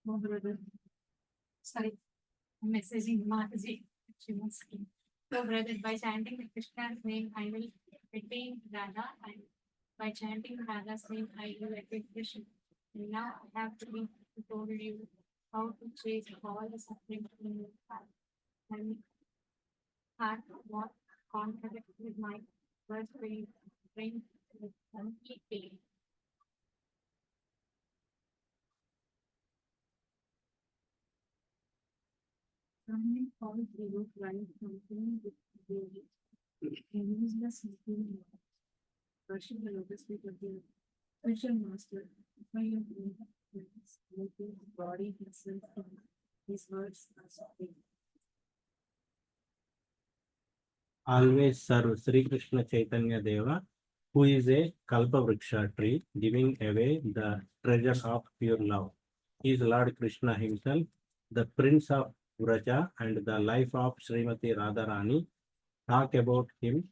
No, brother. Sorry, I'm messaging Mataji. She wants to. So, brother, by chanting the Krishna's name, I will attain Radha, and by chanting Radha's name, I will attain Krishna. And now I have to be told you how to chase all the suffering in your heart. And heart what conflict with my first bring with complete pain. Suddenly falls below crying something with baby. And useless feeling brushing the lotus feet of the spiritual master by your hands, making his body himself from his words are supreme. Always serve Sri Krishna Chaitanya Deva, who is a Kalpa Vriksha tree, giving away the treasure of pure love. He is Lord Krishna himself, the Prince of Vraja and the life of Srimati Radharani. Talk about him,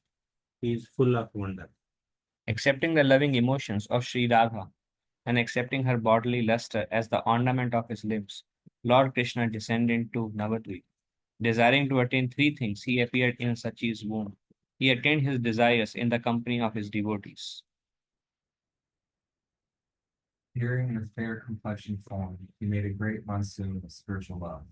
he is full of wonder. Accepting the loving emotions of Sri Radha and accepting her bodily luster as the ornament of his limbs, Lord Krishna descended to Navadvip. Desiring to attain three things, he appeared in Sachi's womb. He attained his desires in the company of his devotees. Appearing in a fair complexion form, he made a great monsoon of spiritual love.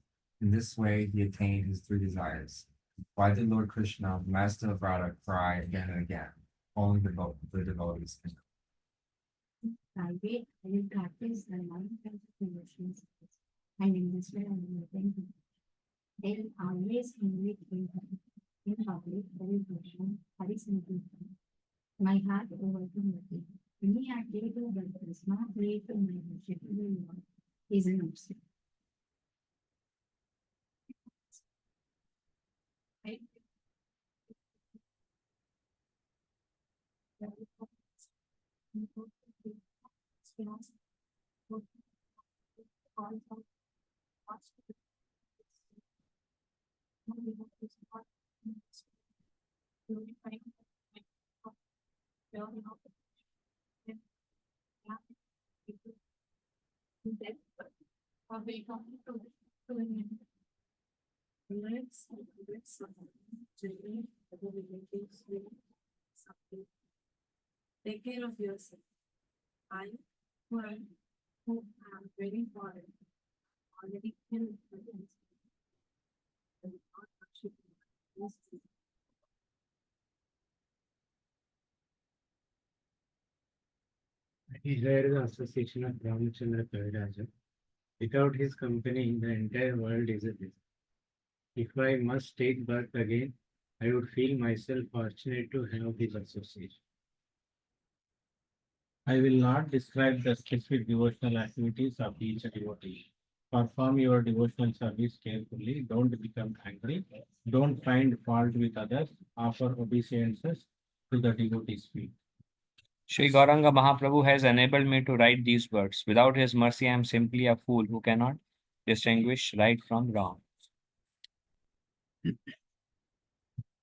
In this way, he attained his three desires. Why did Lord Krishna, the master of Radha, cry again and again? Only the devotees can know. Private, I will practice the nine kinds of emotions, and in this way I will attain him. They will always invite him in public, very Krishna, Hari Sankirtan. My heart overcome nothing. Any activity that does not lead to my worship to the Lord is an obstacle. Right? Take care of yourself. I, who am very important, already killed the He led the association of Ramachandra Kaviraja. Without his company, the entire world is a desert. If I must take birth again, I would feel myself fortunate to have his association. I will not describe the specific devotional activities of each devotee. Perform your devotional service carefully. Don't become angry. Don't find fault with others. Offer obeisances to the devotee's feet. Sri Gauranga Mahaprabhu has enabled me to write these words. Without his mercy, I am simply a fool who cannot distinguish right from wrong.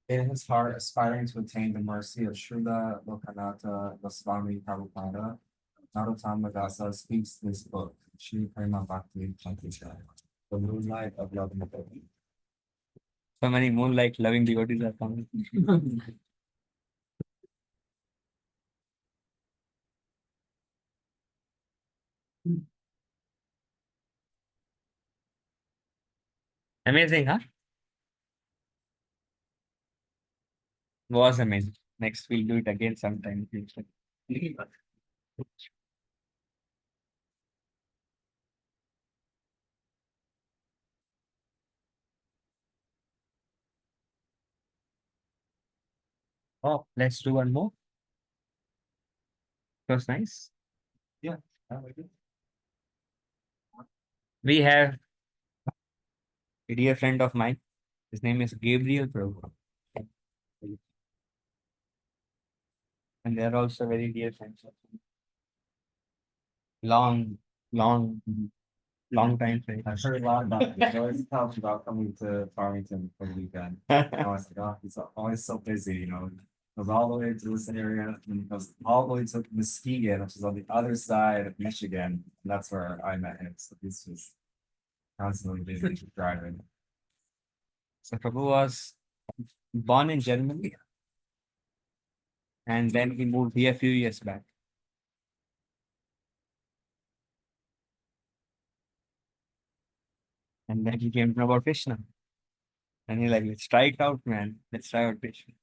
In his heart, aspiring to attain the mercy of Srila Lokanatha Goswami Prabhupada, Narottama Dasa speaks this book, Shri Prema Bhakti Chankisha, the moonlight of love and devotion. So many moonlight loving devotees are coming. Amazing, huh? Was amazing. Next, we'll do it again sometime. Oh, let's do one more. That was nice. Yeah. We have a dear friend of mine. His name is Gabriel Prabhu. And they are also very dear friends of mine. Long, long time friends. I've heard a lot about it. He always talks about coming to Farmington for the weekend. I was like, oh, he's always so busy, you know. Goes all the way to this area and he goes all the way to Muskegon, which is on the other side of Michigan. And that's where I met him. So he's just constantly busy driving. So Prabhu was born in Germany and then he moved here a few years back. And then he came to know about Krishna. And he like, let's try it out, man. Let's try out Krishna.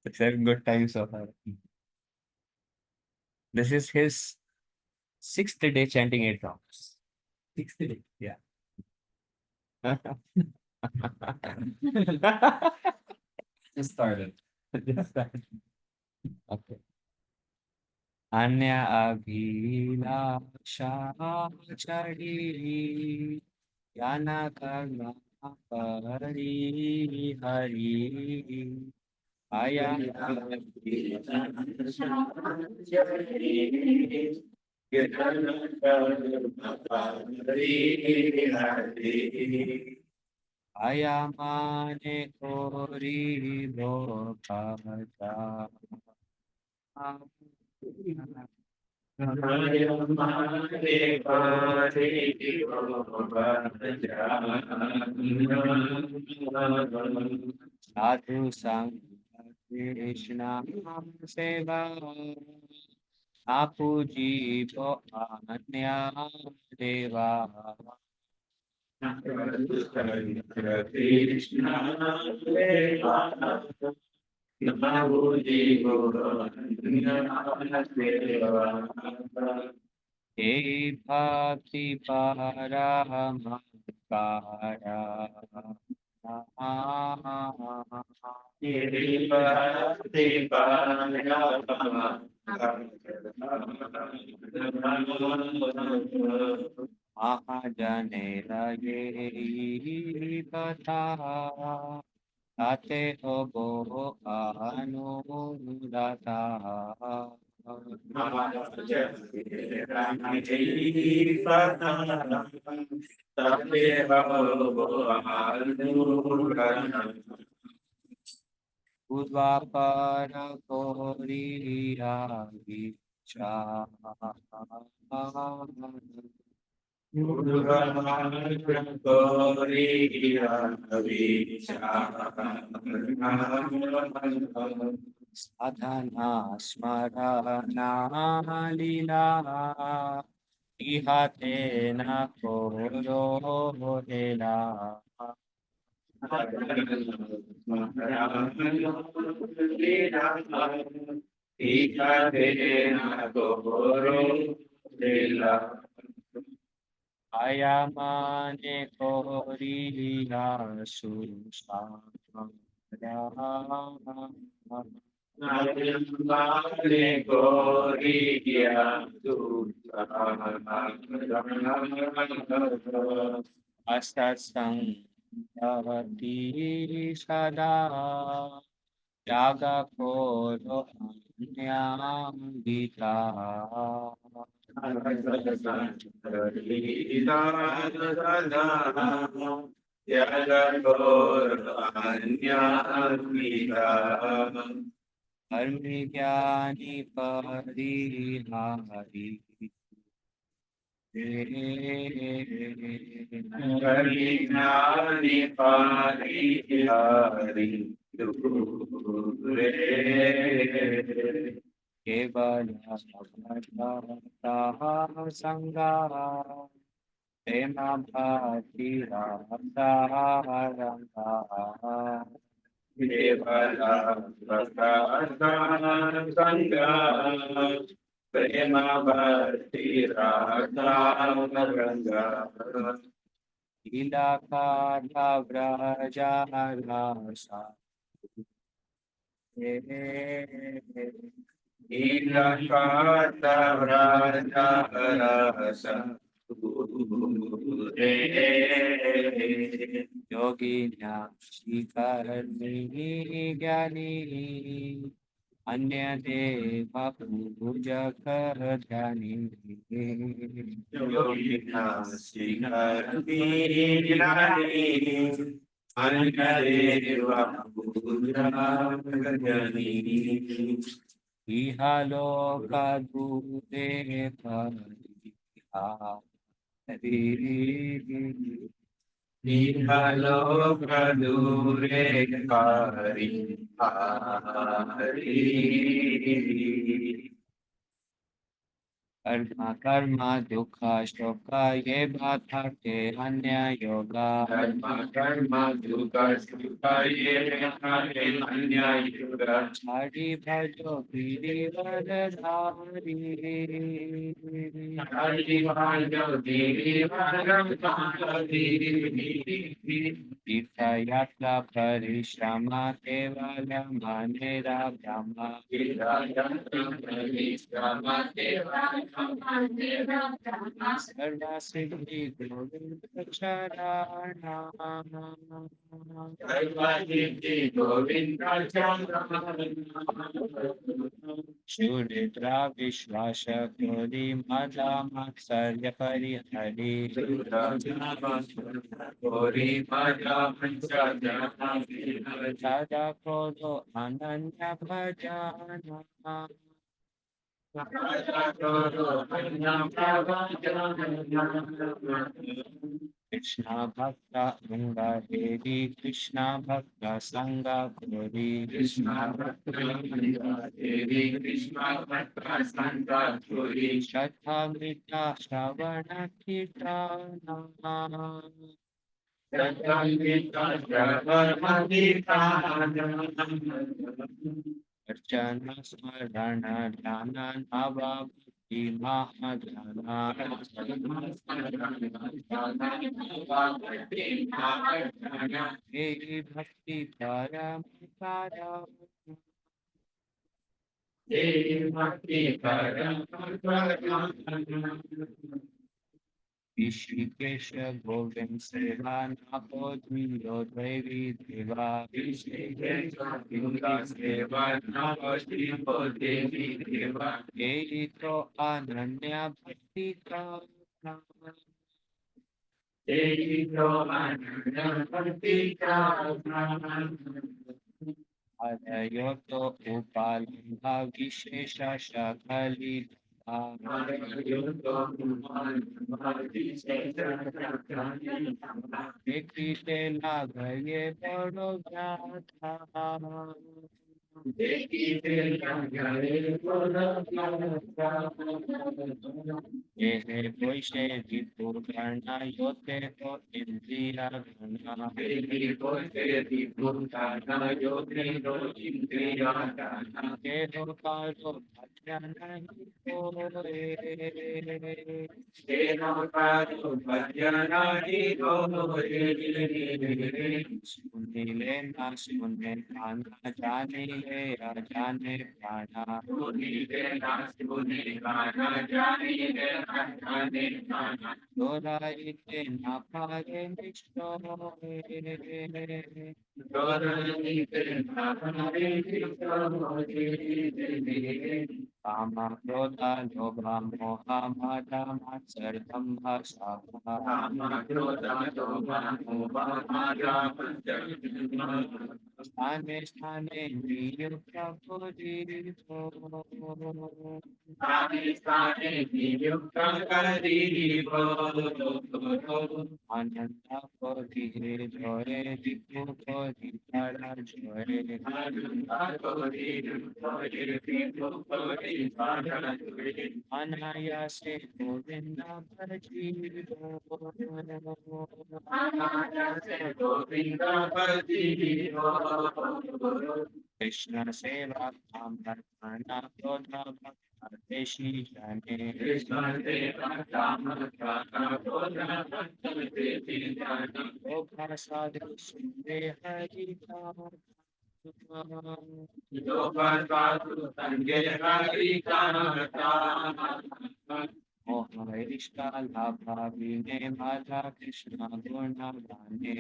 It's a good time so far. This is his 6th day chanting 8 rounds. 6th day, yeah. Just started. Just that. Okay. Anya abhilasha yana karma pari hari ayam ayamane kori bhokata. Sadhu Sangha Krishna Seva Apu Jivo Anya Deva He Bhakti Mahajanera Ye Katha Tate Obo Anudata Udvapara Koriya Vicha Sadhana Smarana Lila Ihate na Koro Hela Ayamane Koriya Susama Astasang Yavati Sada Yaga Koro Anyam Gita Harmi Gyani Parihari Kevala Sangha Prema Bhakti Rasa Ilakada Vraja Rasa Yoginya Shikarni Gyani Anya Deva Puja Karjani Ihalo Kadure Pariha Karma Karma दुखा शोका ये बाधा के अन्य योगा छाड़ी भजो गिरिवरधारी तीर्थयात्रा परिश्रम केवल मनेरा ब्रह्म सर्व सिद्धि गोविंद चरण शुद्रा विश्वास कोरि मदा मत्सर्य परिहरि सदा क्रोधो अनन्य भजना कृष्ण भक्त अंग हेरी कृष्ण भक्त संग कोरी श्रद्धा मृता श्रवण कीर्तन अर्चन स्मरण ध्यान भक्ति महाध्यान हे भक्ति परम ऋषिकेश गोविंद सेवा नाको धीरो दैवी देवा यही तो अनन्य भक्ति का अदयो तो उपालंबा विशेष शकली देखते लागये बड़ो गाथा ये वैशे विपुल गणना योते तो इंद्रिया गणना के हो कारो भजन नहीं होए सुनिले ना सुने आना जाने ले अजाने प्राणा दोराइते ना पारे निष्ठो कामा क्रोधा लोभा मोहा मदा मत्सर दंभ स्थाने स्थाने नियुक्त पुरीतो अनंत को धीरे धोरे दिखो को दिखड़ा जोरे अनायासे गोविंद कृष्ण सेवा काम करना क्रोधा देशी जाने ओ प्रसाद सुने हरि का मोहरिष्टा लाभा विने माधा कृष्ण गुण गाने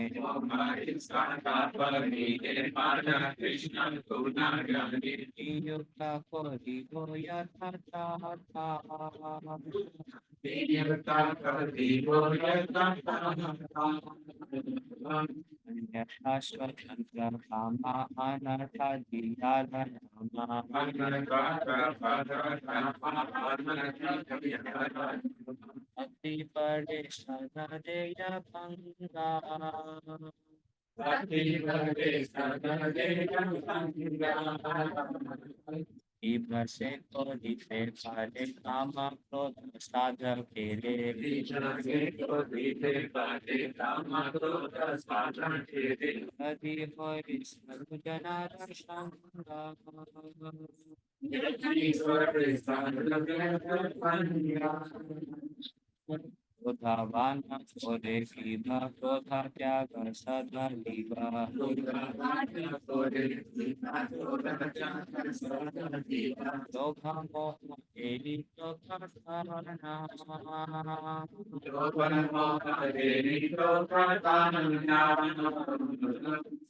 युक्ता को दिगो यथा Ashwatandra Kama Anartha Diyala Ati Pade Sanadeya Panga Ibra se ko dife pade kama krodha sadha kere adi hori sarvjana rashanga Krodhavana kore kidha krodha tyaga sadha liva Lobha moha eri krodha dharana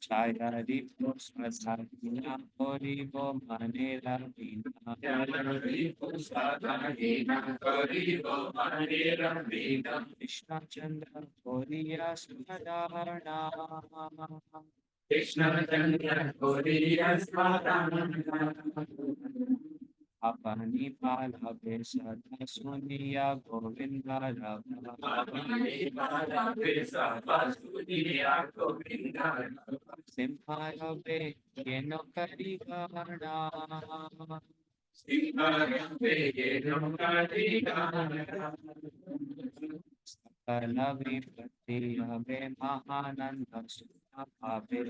Chaya ripo smadhina hori bo manera vina Krishna Chandra Koriya Smadharana Apani Pala Vesada Suniya Govinda Simhara Ve Yeno Karigana Sakala Vipati Ave Mahananda Sukha Ave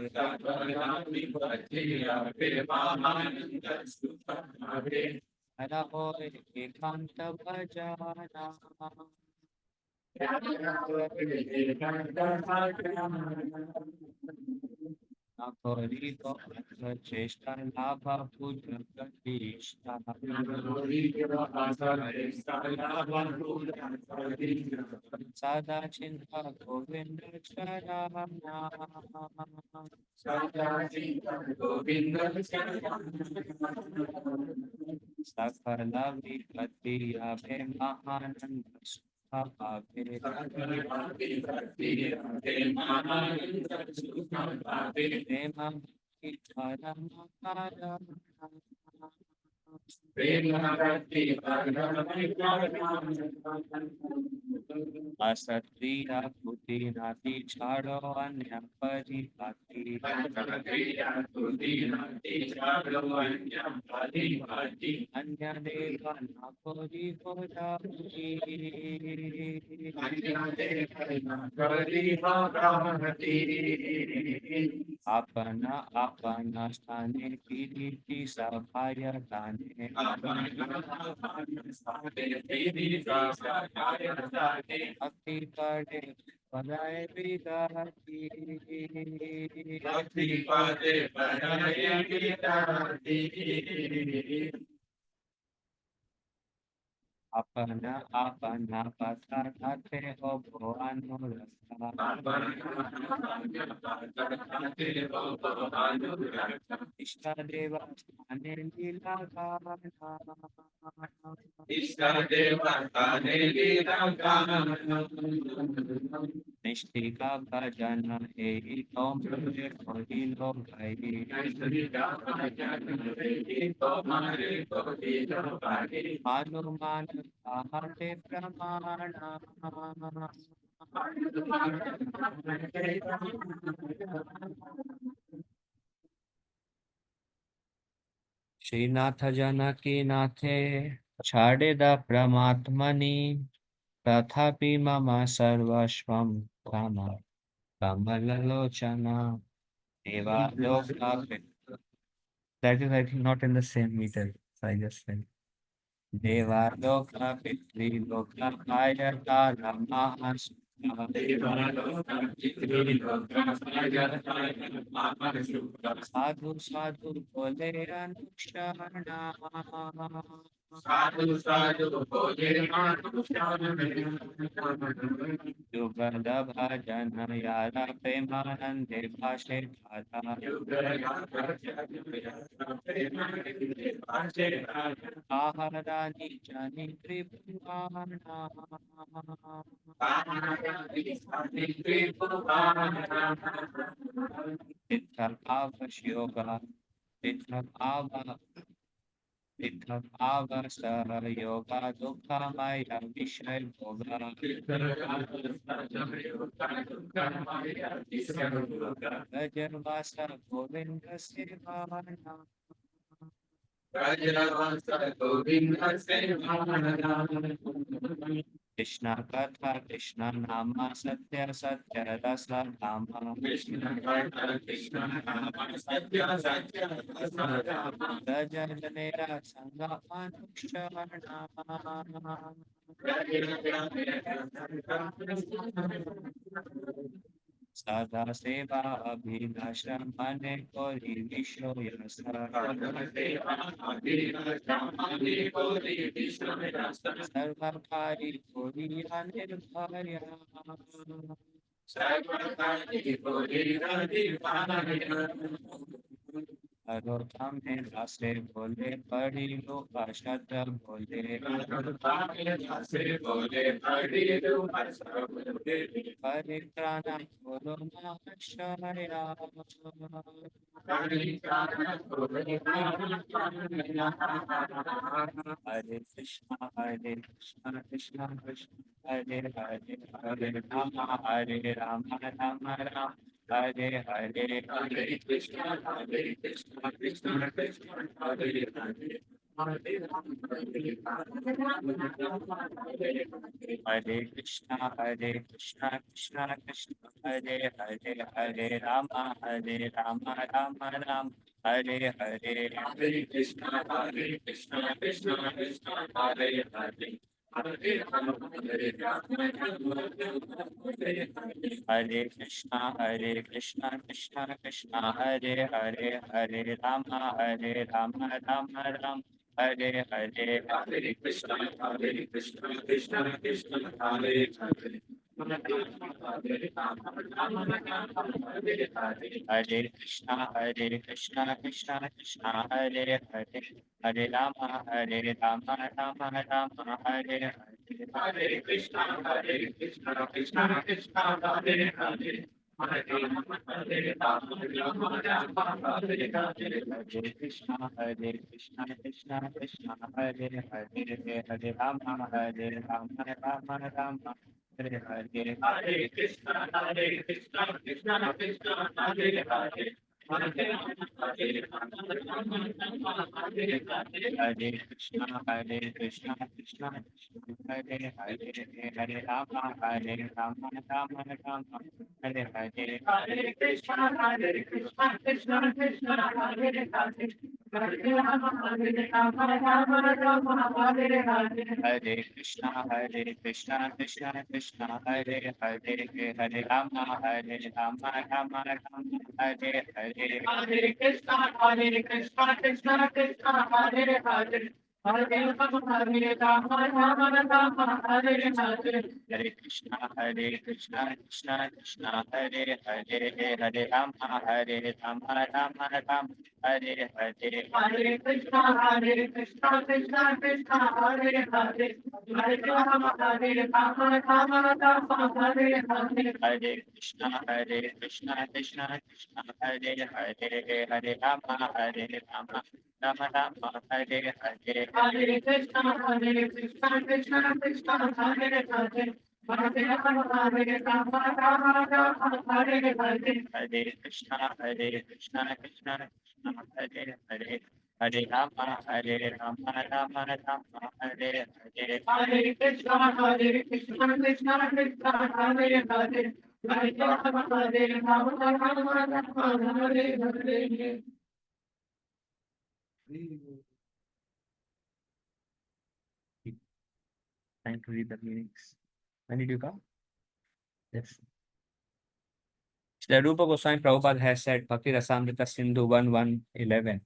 Hara Hoy Ekanta Bhajana Nakori Ko Atra Cheshta Labha Puja Pratishta Sada Chinta Govinda Charana Sakala Vipati Ave Mahananda Sukha Ave Prema Bhakti Parama Parama Asatriya Puti Nati Charo Anya Paripati Anya Deva Nakori Kodati Apana Apana Stane Kiriti Sabhaya Dane Bhakti Pade Padai Vidati Apana Apana Pata Kate Obo Anurata Ishta Deva Stane Lila Nishtika Bhajana Hei Om Kohilo Bhai Hanuman Ahate Pramana Srinath Janaki Nathe Chadeda Pramatmani Tathapi Mama Sarvashvam Kama Kamalalochana Deva Loka. That is, I think, not in the same meter. So I just said Deva Loka Pitri Loka Kaya Kala Mahas Sadhu Sadhu Bole Anushana युगल भजन यारा प्रेमानंदे भाषे गाथा आहारानि जानि त्रिभुवाना Tithal avas yoga, tithal avasara yoga dukha maya vishay bhoga. Gajarvasa govinda sevana. Krishna Katha, Krishna Nama, Satya Satya Rasa Dhama. Gajanera Sangha Anukshana. Sada Seva Abhinasha Mane Kori Visho Yasa. Sarvakari Kori Anirbharya. Arotam mein rase bole padi lo ashatra bole. Paritrana koro mahashaya. Hare Krishna, Krishna Krishna, Hare Hare, Hare Rama, Hare Rama, Rama Rama, Hare Hare, Hare Krishna, Krishna Krishna, Hare Hare. Hare Krishna, Krishna Krishna, Hare Hare, Hare Rama, Rama Rama, Hare Hare. Hare Krishna, Krishna Krishna, Hare Hare. Hare Krishna, Krishna Krishna, Hare Hare, Hare Rama, Rama Rama, Hare Hare. Hare Krishna, Krishna Krishna, Hare Hare. Hare Krishna, Krishna Krishna, Hare Hare, Hare Rama, Rama Rama, Hare Hare. Hare Krishna, Krishna Krishna, Hare Hare. Hare Krishna, Krishna Krishna, Hare Hare, Hare Rama, Rama Rama, Hare Hare. Hare Krishna, Krishna Krishna, Hare Hare. Hare Krishna, Krishna Krishna, Hare Hare, Hare Rama, Rama Rama, Hare Hare. Hare Krishna, Krishna Krishna, Hare Hare. Hare Rama, Rama Rama, Hare Hare. Hare Krishna, Krishna Krishna, Hare Hare, Hare Rama, Rama Rama, Hare Hare. Hare Krishna, Krishna Krishna, Hare Hare. Hare Rama, Rama Rama, Hare Hare. Hare Krishna, Krishna Krishna, Hare Hare, Hare Rama, Rama Rama, Hare Hare. Hare Krishna, Krishna Krishna, Hare Hare. Hare Rama, Rama Rama, Hare Hare. Hare Krishna, Krishna Krishna, Hare Hare, Hare Rama, Rama Rama, Hare Hare. Hare Krishna, Krishna Krishna, Hare Hare. Hare Rama, Rama Rama, Hare Hare. Hare Krishna, Krishna Krishna, Hare Hare. Hare Rama, Rama Rama, Hare Hare. Hare Krishna, Krishna Krishna, Hare Hare. Hare Rama, Rama Rama, Hare Hare. Time to read the meanings. When did you come? Yes. Srila Rupa Goswami Prabhupada has said, Bhakti Rasamrita Sindhu 1:1:11.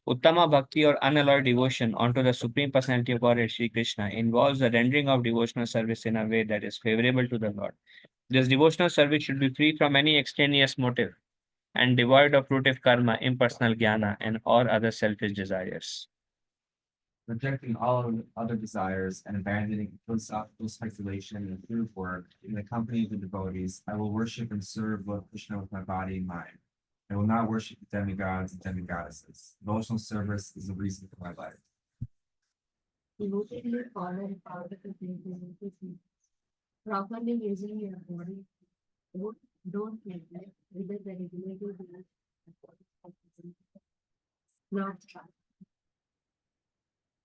Uttama Bhakti or unalloyed devotion onto the Supreme Personality of Godhead Sri Krishna involves the rendering of devotional service in a way that is favorable to the Lord. This devotional service should be free from any extraneous motive and devoid of fruitive karma, impersonal jnana, and or other selfish desires. Rejecting all other desires and abandoning philosophical speculation and proof work in the company of the devotees, I will worship and serve Lord Krishna with my body and mind. I will not worship the demigods and demigoddesses. Devotional service is the reason for my life. Devotedly follow the path of the Savior. Properly using your body. Don't neglect either the regulative life or not.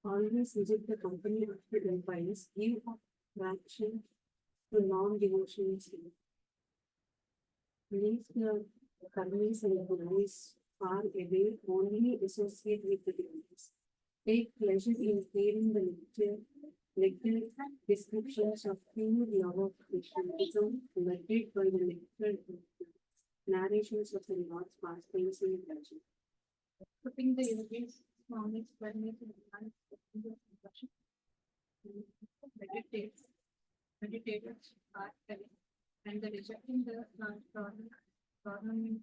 Always visit the company of the empires, give traction to non-devotional state. Leave the karmis and gurus far away, only associate with the devotees. Take pleasure in hearing the lecture descriptions of pure love of Krishna. Become led by the lecture narrations of the Lord's pastimes and pleasure. Putting the yogis, Swami, explanation, and discussion. Meditators are telling, and the rejecting the government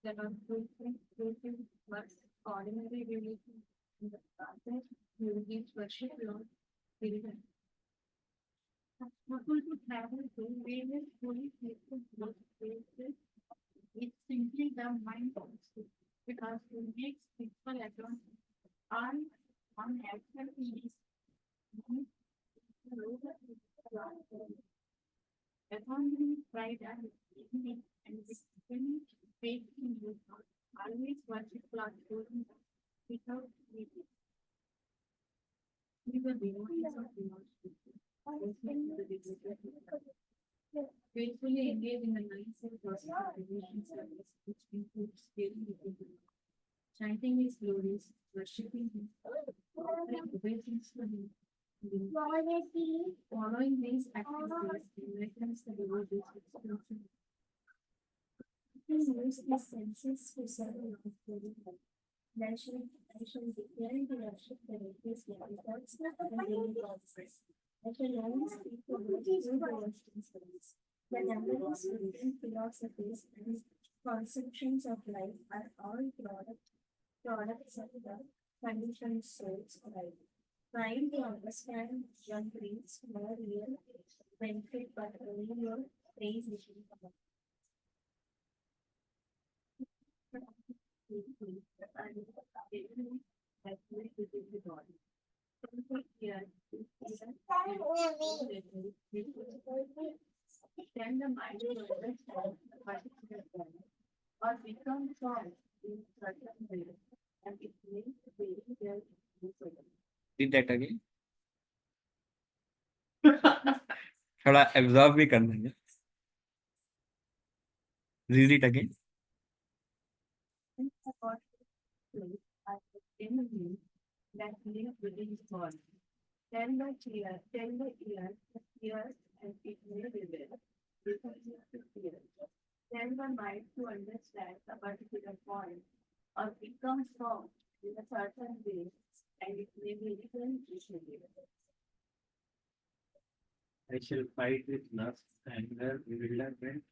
that are fulfilled but ordinary religion in the process, yogis worship Lord Krishna. People to travel to various holy places, those places, it's simply the mind also, because it makes people alone on actual peace. Economy, pride, and dignity, and discipline, faith in you, always worship Lord Krishna without needing. We were devotees of faithfully engage in the nine-self process of devotion service, which includes hearing the people. Chanting his glories, worshipping him, offering obeisance to him. Following these activities enlightens the devotees with spiritual. Please use these senses to serve the Lord. I shall declare the worship the devotees without and daily process. I shall only speak the words through devotion service. The numerous different philosophies and conceptions of life are all products of the conditioned souls of life. Trying to understand one brings more real benefit, but only your praise vision. Then the mind will understand the particular point or become strong in certain way, and it means very well. Read that again. थोड़ा absorb भी करना है. Read it again. That live within his body. Tell the ear, and it may reveal. Because of fear. Tell the mind to understand a particular point, or become strong in a certain way, and it may be written easily. I shall fight with lust, anger, bewilderment,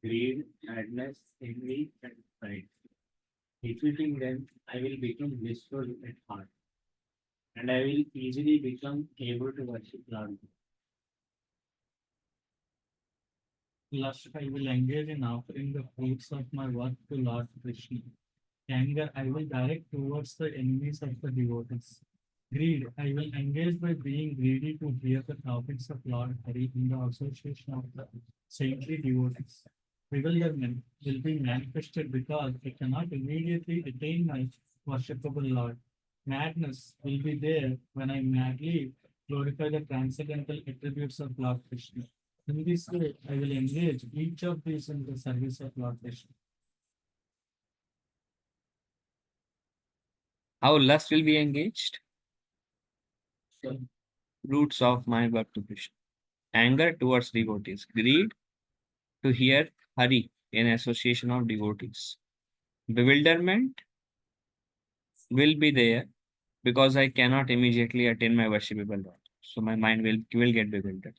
greed, madness, envy, and pride. Defeating them, I will become blissful at heart, and I will easily become able to worship Lord. Lust, I will engage in offering the fruits of my work to Lord Krishna. Anger, I will direct towards the enemies of the devotees. Greed, I will engage by being greedy to hear the topics of Lord Hari in the association of the saintly devotees. Bewilderment will be manifested because I cannot immediately attain my worshipable Lord. Madness will be there when I madly glorify the transcendental attributes of Lord Krishna. In this way, I will engage each of these in the service of Lord Krishna. How lust will be engaged? So, Roots of my work to Krishna. Anger towards devotees. Greed to hear Hari in association of devotees. Bewilderment will be there because I cannot immediately attain my worshipable Lord. So my mind will get bewildered,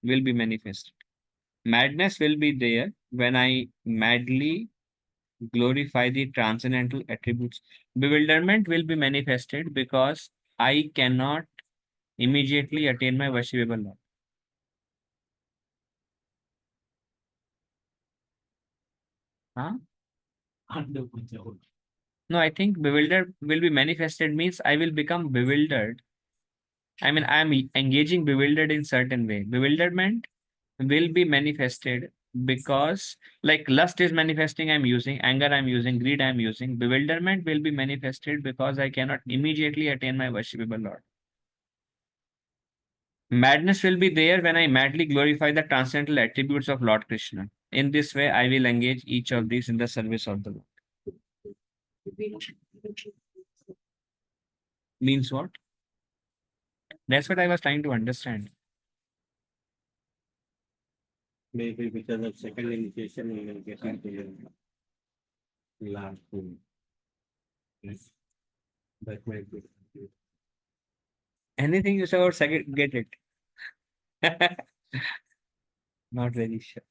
will be manifested. Madness will be there when I madly glorify the transcendental attributes. Bewilderment will be manifested because I cannot immediately attain my worshipable Lord. Huh? No, I think bewildered will be manifested means I will become bewildered. I mean, I am engaging bewildered in certain way. Bewilderment will be manifested because like lust is manifesting, I'm using anger, I'm using greed, I'm using bewilderment will be manifested because I cannot immediately attain my worshipable Lord. Madness will be there when I madly glorify the transcendental attributes of Lord Krishna. In this way, I will engage each of these in the service of the Lord. Means what? That's what I was trying to understand. Maybe because of second initiation, we will get into the last two. Yes. That might be. Anything you say about second, get it. Not very sure.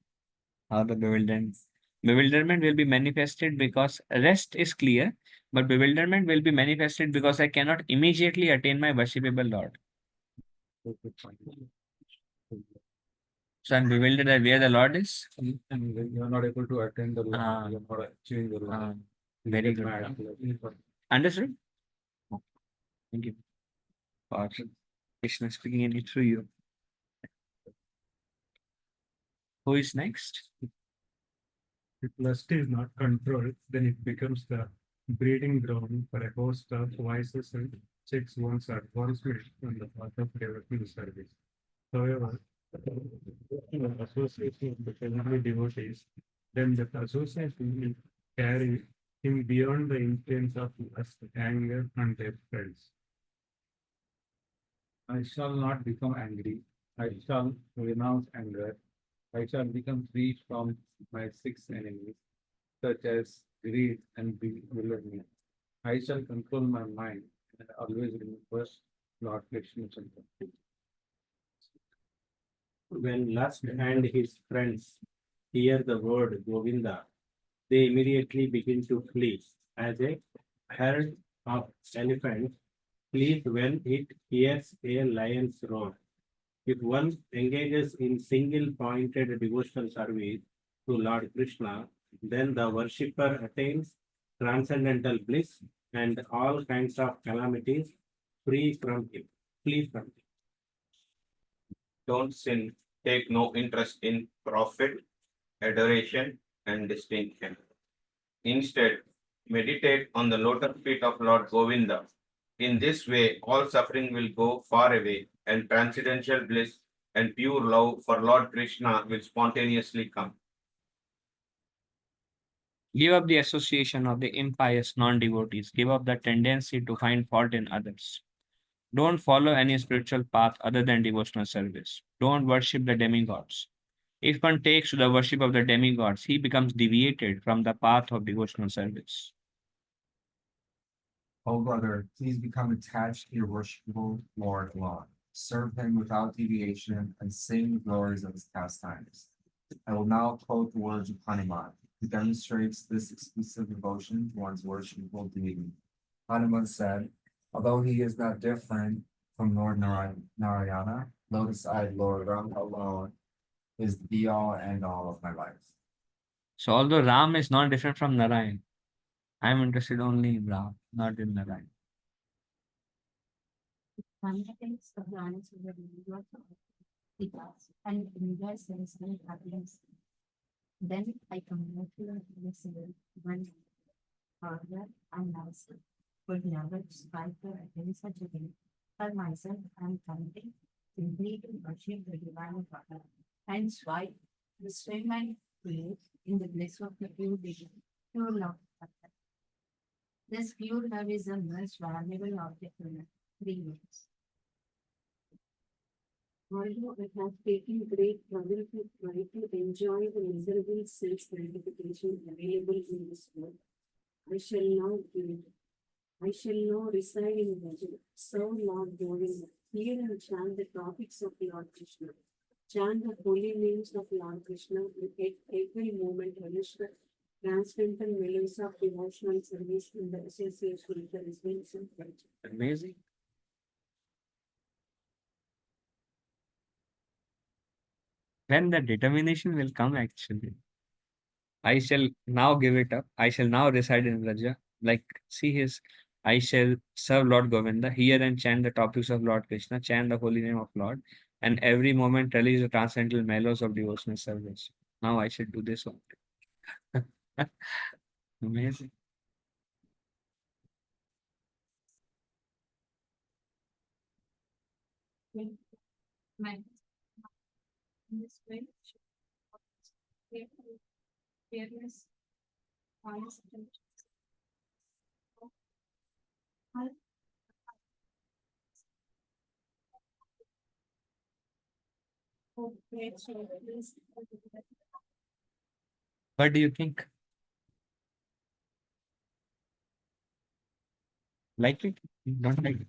How the bewilderment will be manifested because rest is clear, but bewilderment will be manifested because I cannot immediately attain my worshipable Lord. So I'm bewildered at where the Lord is. And when you are not able to attend the Ah. Lord, you are not achieving the Lord. Very good. Understood? Thank you. For Krishna speaking in it through you. Who is next? If lust is not controlled, then it becomes the breeding ground for a host of vices and checks one's advancement on the path of developing service. However, association with the heavenly devotees, then that association will carry him beyond the influence of lust, anger, and their friends. I shall not become angry. I shall renounce anger. I shall become free from my six enemies, such as greed and bewilderment. I shall control my mind and always remember Lord Krishna. When Lust and his friends hear the word Govinda, they immediately begin to flee, as a herd of elephants flees when it hears a lion's roar. If one engages in single-pointed devotional service to Lord Krishna, then the worshipper attains transcendental bliss and all kinds of calamities free from him, flee from him. Don't sin, take no interest in profit, adoration, and distinction. Instead, meditate on the lotus feet of Lord Govinda. In this way, all suffering will go far away, and transcendental bliss and pure love for Lord Krishna will spontaneously come. Give up the association of the impious non-devotees. Give up the tendency to find fault in others. Don't follow any spiritual path other than devotional service. Don't worship the demigods. If one takes to the worship of the demigods, he becomes deviated from the path of devotional service. O brother, please become attached to your worshipful Lord alone. Serve him without deviation and sing the glories of his pastimes. I will now quote the words of Hanuman, who demonstrates this exclusive devotion to one's worshipful deity. Hanuman said, although he is not different from Lord Narayana, lotus-eyed Lord Ram alone is the be-all and end-all of my life. So although Ram is not different from Narayan, I am interested only in Ram, not in Narayan. Context of the answer of the universe because and enjoy sensory happiness. Then I come to the listener one further and myself would never strive to attain such a thing. For myself, I am committing simply to worship the divine Father. Hence why the swim and play in the bliss of the pure being, pure love. This pure love is the most valuable object in 3 years. Although I have taken great trouble to try to enjoy the miserable self gratification available in this world, I shall now give it. I shall now reside in Bhajan, serve Lord Govinda, hear and chant the topics of Lord Krishna, chant the holy names of Lord Krishna, and at every moment relish the transcendental melodies of devotional service in the association with the residents of Bhajan. Amazing. When the determination will come, actually. I shall now give it up. I shall now reside in Raja. Like, see his, I shall serve Lord Govinda, hear and chant the topics of Lord Krishna, chant the holy name of Lord, and every moment release the transcendental mellows of devotional service. Now I should do this one. Amazing. My in this way, fearful, fearless, honest, and hope, great service. What do you think? Like it? Don't like it?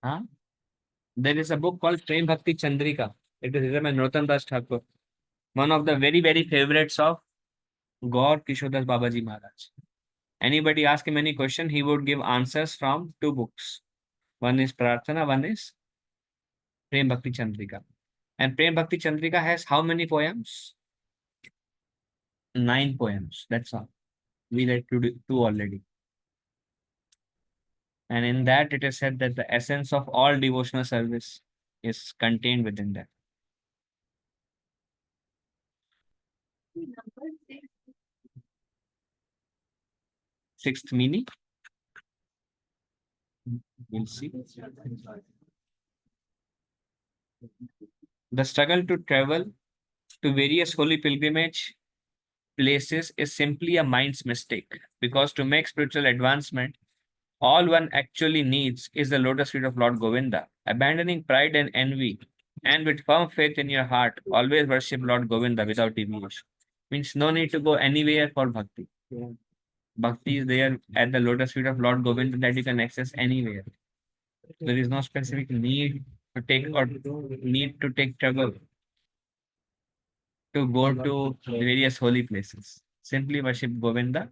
Huh? There is a book called Prem Bhakti Chandrika. It is written by Narottam Das Thakur, one of the very, very favorites of Gaur Kishodas Babaji Maharaj. Anybody ask him any question, he would give answers from two books. One is Prarthana, one is Prem Bhakti Chandrika. And Prem Bhakti Chandrika has how many poems? 9 poems. That's all. We read two already. And in that, it is said that the essence of all devotional service is contained within that. Number six, Sixth meaning? We'll see. The struggle to travel to various holy pilgrimage places is simply a mind's mistake, because to make spiritual advancement, all one actually needs is the lotus feet of Lord Govinda. Abandoning pride and envy, and with firm faith in your heart, always worship Lord Govinda without deviation. Means no need to go anywhere for bhakti. Bhakti is there at the lotus feet of Lord Govinda that you can access anywhere. There is no specific need to take trouble to go to various holy places. Simply worship Govinda,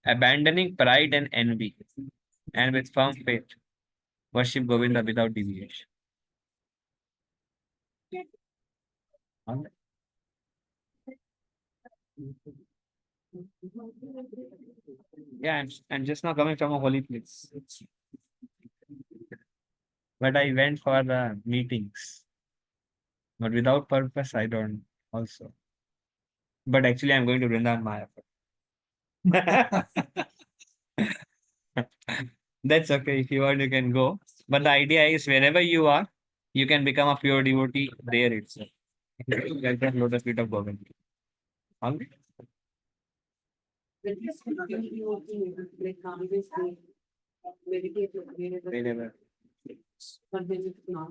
abandoning pride and envy, and with firm faith, worship Govinda without deviation. Alright. Yeah, I'm just now coming from a holy place. But I went for the meetings. But without purpose, I don't also. But actually, I'm going to Vrindavan Mayapur. That's okay. If you want, you can go. But the idea is wherever you are, you can become a pure devotee there itself. Like that lotus feet of Govind. Alright? When this continue working, like always they meditate wherever, Wherever. but then it's not.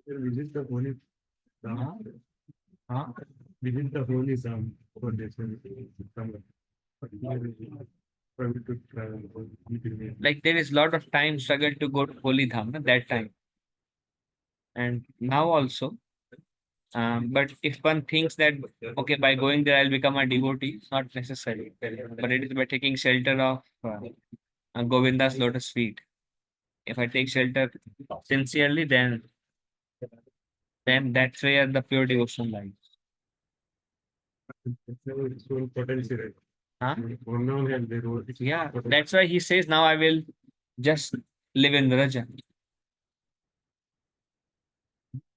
Visit the holy Huh? Huh? visit the holy Dham for this summer. Probably to travel for pilgrimage. Like there is lot of time struggle to go to Holy Dham, that time. And now also. But if one thinks that, okay, by going there, I'll become a devotee, it's not necessary. But it is by taking shelter of Govinda's lotus feet. If I take shelter sincerely, then that's where the pure devotion lies. It's full potency, right? Huh? On one hand, they wrote. Yeah, that's why he says, now I will just live in Raja.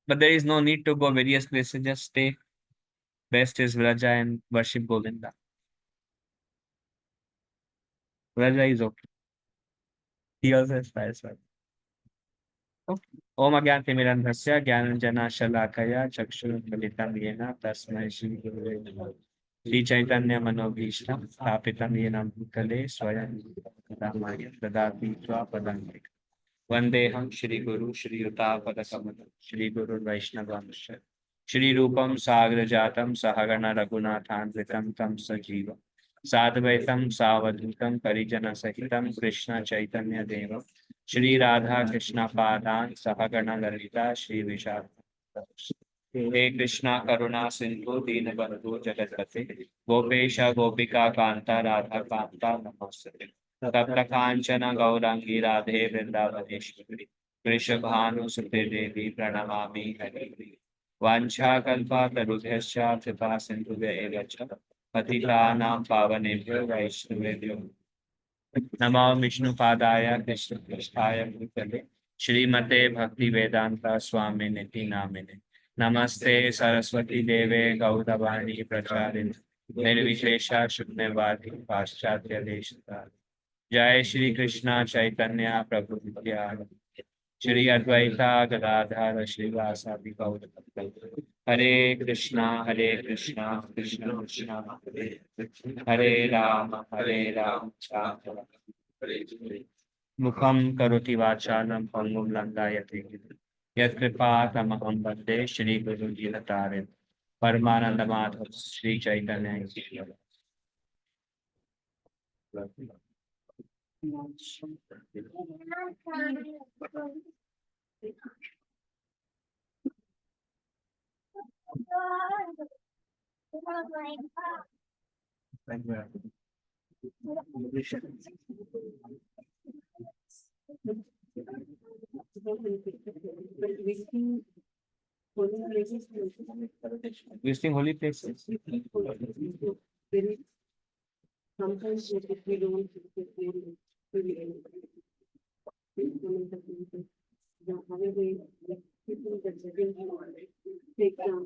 But there is no need to go various places, just stay. Best is Raja and worship Govinda. Raja is okay. He also aspires well. Okay. Om Agyantimirandhasya Gyananjana Shalakaya Chakshurunmilitam Yena Tasmai Shri Gurave Namaha. Shri Chaitanya Manobhishtam Sthapitam Yena Bhutale Swayam Ramaya Dadati Swapadamaya. Vandeham Shri Guru Shri Yuta Padakamalam Shri Guru Vaishnavamsha Shri Rupam Sagra Jatam Sahagana Raghunathanvitam Tam Sajiva Sadvaitam Savadutam Parijana Sahitam Krishna Chaitanya Deva Shri Radha Krishna Padan Sahagana Lalita Shri Vishal He Krishna Karuna Sindhu Deenabandhu Jagatpate Gopesha Gopika Kanta Radha Kanta Namaste Tapta Kanchana Gaurangi Radhe Vrindavaneshwari Vrishabhanu Sute Devi Pranamami Hari वाञ्छाकल्पातरुभ्यश्च कृपा सिन्धुभ्य एव च पतितानां पावनेभ्यो वैष्णवेभ्यो नमो विष्णुपादाय कृष्णपृष्ठाय भूतले श्रीमते भक्तिवेदान्त स्वामिनिति नामिने नमस्ते सरस्वती देवे गौरवाणी प्रचारिणे निर्विशेष शून्यवादी पाश्चात्य देशता जय श्री कृष्ण चैतन्य प्रभु नित्यानंद श्री अद्वैता गदाधर श्रीवासादि गौर भक्तवृंद। हरे कृष्णा कृष्णा कृष्णा हरे राम राम मुखम करोति वाचालं पंगुं लंघयते गिरिं यत्कृपातमहं वन्दे श्रीगुरुजीनतारिणं परमानंद Madhav Shri Chaitanya visiting holy places. Very sometimes if we don't really the other way, the people that didn't take down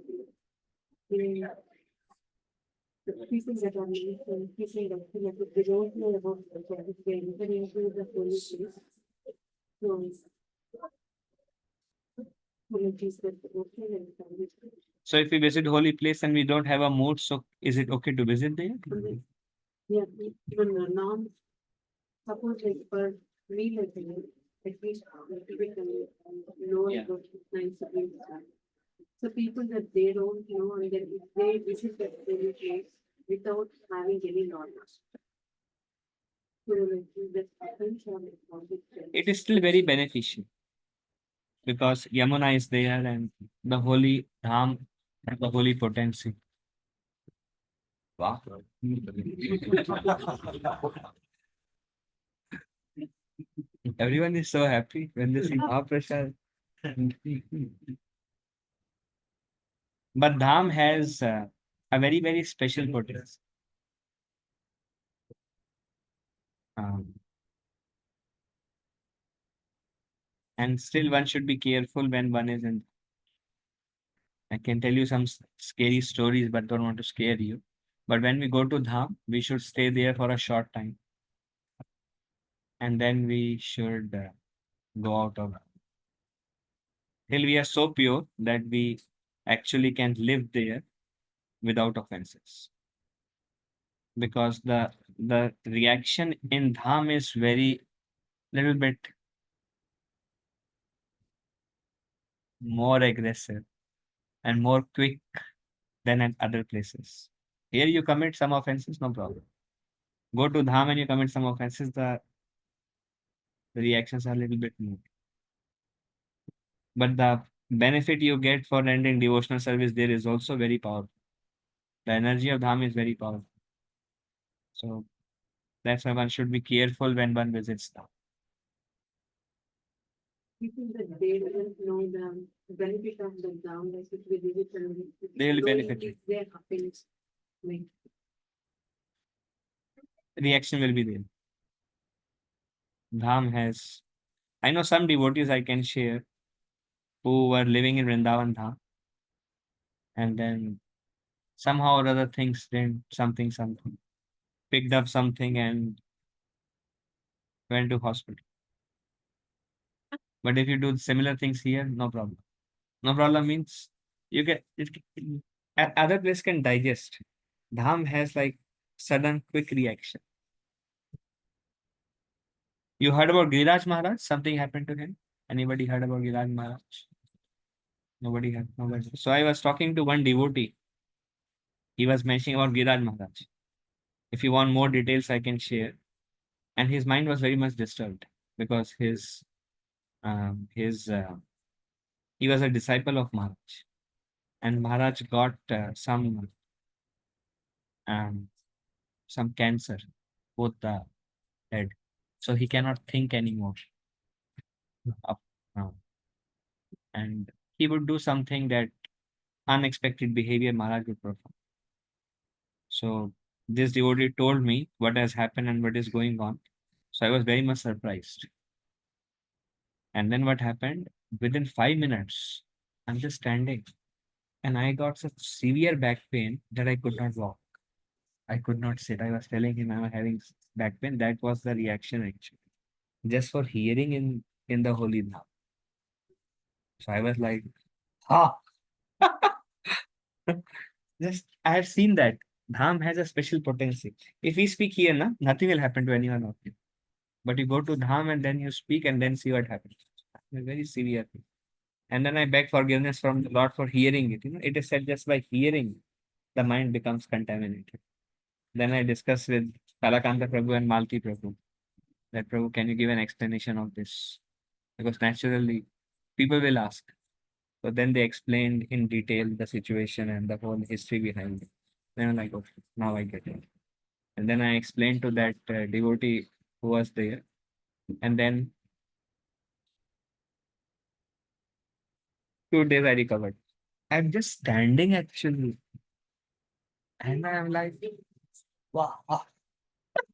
the people that are people that they don't know about the service, they enter into the police. So police that okay and service. So if we visit holy place and we don't have a mood, so is it okay to visit there? Yeah, even the non, suppose like for me, like, at least, know Yeah. about nice things. So people that they don't know, and then if they visit that very place without having any knowledge. So like that happens on the It is still very beneficial because Yamuna is there and the holy dham and the holy potency. Wow. Everyone is so happy when they see Mahaprasad. But dham has a very, very special potency. And still one should be careful when one is in. I can tell you some scary stories, but don't want to scare you. But when we go to dham, we should stay there for a short time. And then we should go out of till we are so pure that we actually can live there without offenses. Because the reaction in dham is very little bit more aggressive and more quick than at other places. Here you commit some offenses, no problem. Go to dham and you commit some offenses, the reactions are a little bit more. But the benefit you get for rendering devotional service there is also very powerful. The energy of dham is very powerful. So that's why one should be careful when one visits dham. People that they don't know the benefit of the down, like if they visit and They will knowing benefit. if their happiness. Like Reaction will be there. Dham has, I know some devotees I can share who were living in Vrindavan Dham and then somehow or other things did something, picked up something and went to hospital. But if you do similar things here, no problem. No problem means you get other place can digest. Dham has like sudden quick reaction. You heard about Giriraj Maharaj? Something happened to him. Anybody heard about Giriraj Maharaj? Nobody had nobody. So I was talking to one devotee. He was mentioning about Giriraj Maharaj. If you want more details, I can share. And his mind was very much disturbed because his he was a disciple of Maharaj, and Maharaj got um, some cancer, both the head, so he cannot think anymore. Up, uh, and he would do something that unexpected behavior Maharaj would perform. So this devotee told me what has happened and what is going on. So I was very much surprised. And then what happened? Within 5 minutes, I'm just standing and I got such severe back pain that I could not walk. I could not sit. I was telling him I'm having back pain. That was the reaction actually. Just for hearing in the holy Dham. So I was like, ah. Just I have seen that Dham has a special potency. If we speak here, na, nothing will happen to anyone of you. But you go to Dham and then you speak and then see what happens. A very severe thing. And then I beg forgiveness from the Lord for hearing it. It is said just by hearing, the mind becomes contaminated. Then I discussed with Kalakanta Prabhu and Malti Prabhu that Prabhu, can you give an explanation of this? Because naturally, people will ask. So then they explained in detail the situation and the whole history behind it. Then I'm like, okay, now I get it. And then I explained to that devotee who was there. And then 2 days I recovered. I'm just standing actually. And I'm like, wow.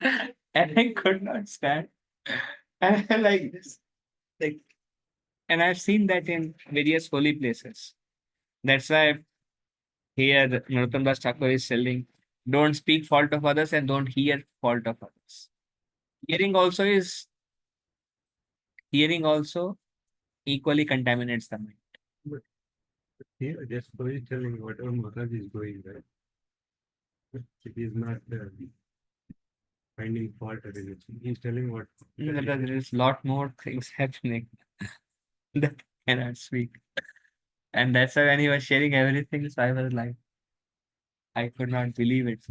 And I could not stand. And I'm like this. Like, and I've seen that in various holy places. That's why here Narottam Das Thakur is telling, don't speak fault of others and don't hear fault of others. Hearing also is hearing also equally contaminates the mind. But here, just for you telling whatever Maharaj is going, right? It is not finding fault or anything. He's telling what. There is a lot more things happening that I cannot speak. And that's why when he was sharing everything, so I was like, I could not believe it.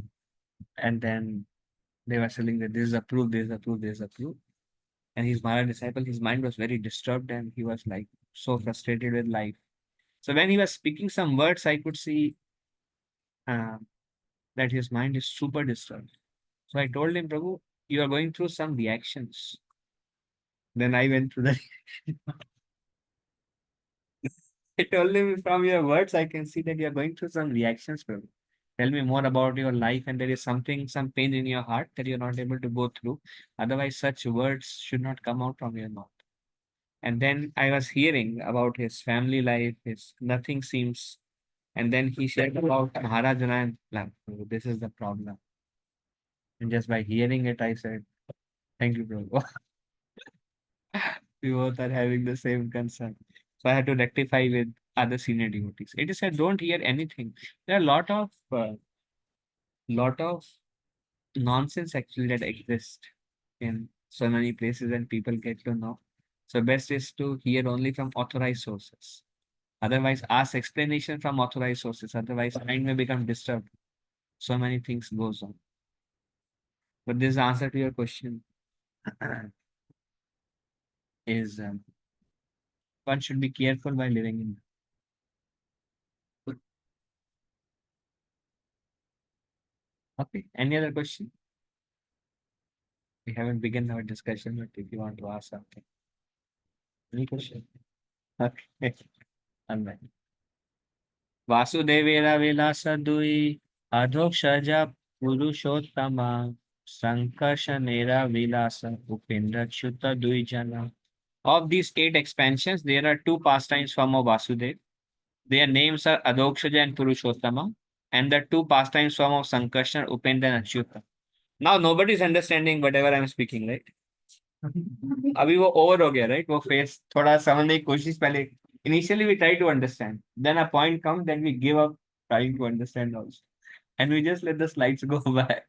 And then they were telling that this is approved, this is approved, this is approved. And his Maharaj disciple, his mind was very disturbed and he was like so frustrated with life. So when he was speaking some words, I could see uh, that his mind is super disturbed. So I told him, Prabhu, you are going through some reactions. Then I went through the I told him, from your words, I can see that you are going through some reactions, Prabhu. Tell me more about your life, and there is something, some pain in your heart that you're not able to go through. Otherwise, such words should not come out from your mouth. And then I was hearing about his family life, his nothing seems. And then he shared about Maharaj, and I'm like, "Oh, this is the problem." And just by hearing it, I said, thank you, Prabhu. We both are having the same concern. So I had to rectify with other senior devotees. It is said, don't hear anything. There are a lot of nonsense actually that exist in so many places and people get to know. So best is to hear only from authorized sources. Otherwise, ask explanation from authorized sources. Otherwise, mind may become disturbed. So many things goes on. But this is the answer to your question is one should be careful while living in. Okay. Any other question? We haven't begun our discussion, but if you want to ask something. Any question? Okay. Alright. Vasudevera Vilasa Dui Adhokshaja Purushottama Sankarshanera Vilasa Upendra Chuta Dui Jana. Of these 8 expansions, there are 2 pastimes form of Vasudev. Their names are Adhokshaja and Purushottama, and the 2 pastimes form of Sankarshan, Upendra and Achyuta. Now nobody is understanding whatever I am speaking, right? अभी वो over हो गया right वो face थोड़ा समझने की कोशिश पहले initially we try to understand then a point comes then we give up trying to understand also and we just let the slides go by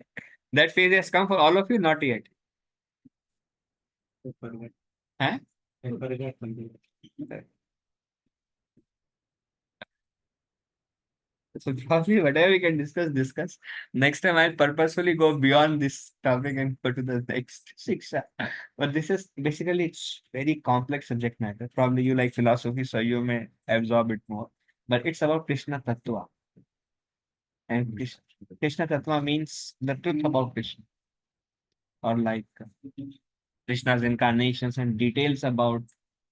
that phase has come for all of you not yet huh? So probably whatever we can discuss. Next time I'll purposefully go beyond this topic and go to the next shiksha. But this is basically it's very complex subject matter. Probably you like philosophy, so you may absorb it more. But it's about Krishna Tattva. And Krishna Tattva means the truth about Krishna. Or like Krishna's incarnations and details about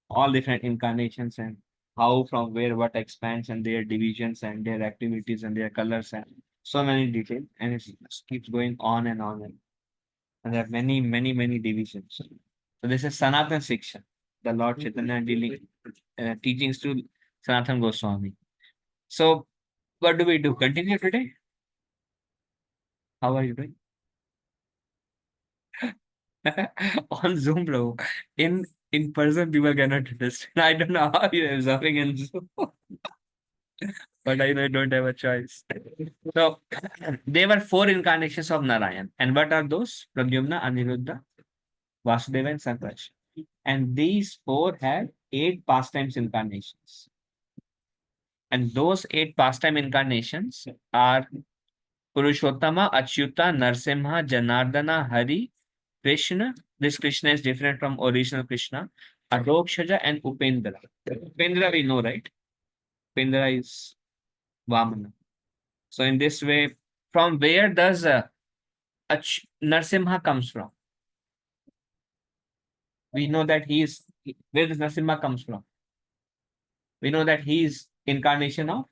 all different incarnations and how from where what expands and their divisions and their activities and their colors and so many details and it just keeps going on and on and there are many divisions. So this is Sanatan Siksha, the Lord Chaitanya dealing teachings to Sanatan Goswami. So what do we do? Continue today? How are you doing? On Zoom, bro. In person, people cannot understand. I don't know how you're observing in Zoom, but I know I don't have a choice. So there were 4 incarnations of Narayan. And what are those? Pradyumna, Aniruddha, Vasudeva, and Sankarsha. And these 4 had 8 pastimes incarnations. And those 8 pastime incarnations are Purushottama, Achyuta, Narsimha, Janardana, Hari, Krishna. This Krishna is different from original Krishna. Adokshaja and Upendra. Upendra we know, right? Upendra is Vamana. So in this way, from where does Narsimha comes from? We know that he is, where does Narsimha comes from? We know that he is incarnation of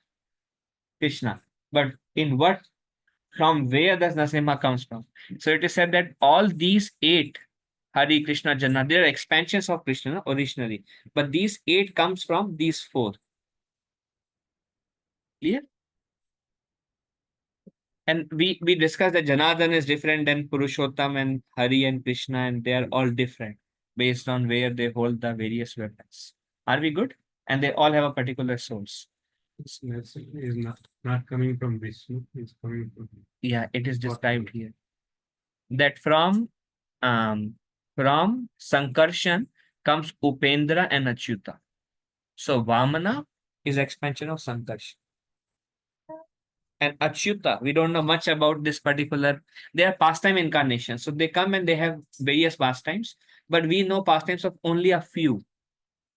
Krishna. But in what, from where does Narsimha comes from? So it is said that all these 8, Hari, Krishna, Janna, they are expansions of Krishna originally. But these 8 comes from these 4. Clear? And we discussed that Janardhan is different than Purushottam and Hari and Krishna, and they are all different based on where they hold the various weapons. Are we good? And they all have a particular source. This message is not coming from Vishnu, it's coming from. Yeah, it is described here. That from Sankarshan comes Upendra and Achyuta. So Vamana is expansion of Sankarshan. And Achyuta, we don't know much about this particular. They are pastime incarnations. So they come and they have various pastimes, but we know pastimes of only a few.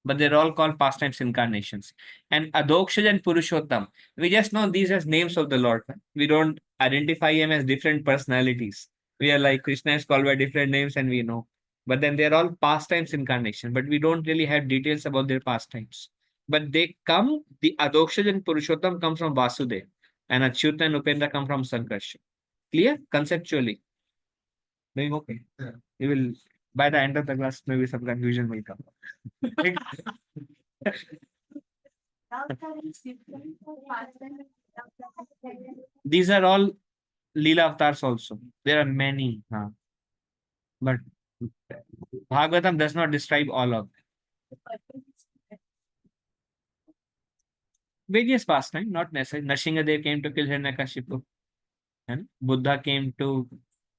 But they're all called pastimes incarnations. And Adokshaj and Purushottam, we just know these as names of the Lord. We don't identify him as different personalities. We are like Krishna is called by different names and we know. But then they're all pastimes incarnation, but we don't really have details about their pastimes. But they come, the Adokshaj and Purushottam come from Vasudeva, and Achyuta and Upendra come from Sankarsha. Clear? Conceptually. Maybe okay. Yeah. You will, by the end of the class, maybe some confusion will come. These are all Leela avatars also. There are many. But Bhagavatam does not describe all of them. Various pastime, not necessary. Nrsimhadev came to kill Hiranyakashipu. And Buddha came to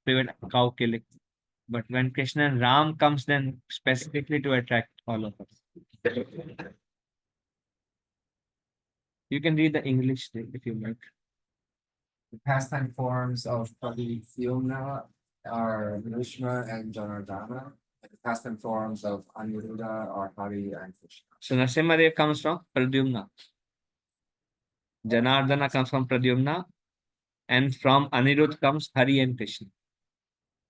prevent cow killing. But when Krishna and Ram comes, then specifically to attract all of us. You can read the English if you like. The pastime forms of Pradyumna are Nrishma and Janardana. And the pastime forms of Aniruddha are Hari and Krishna. So Nrsimhadev comes from Pradyumna. Janardana comes from Pradyumna. And from Anirudh comes Hari and Krishna.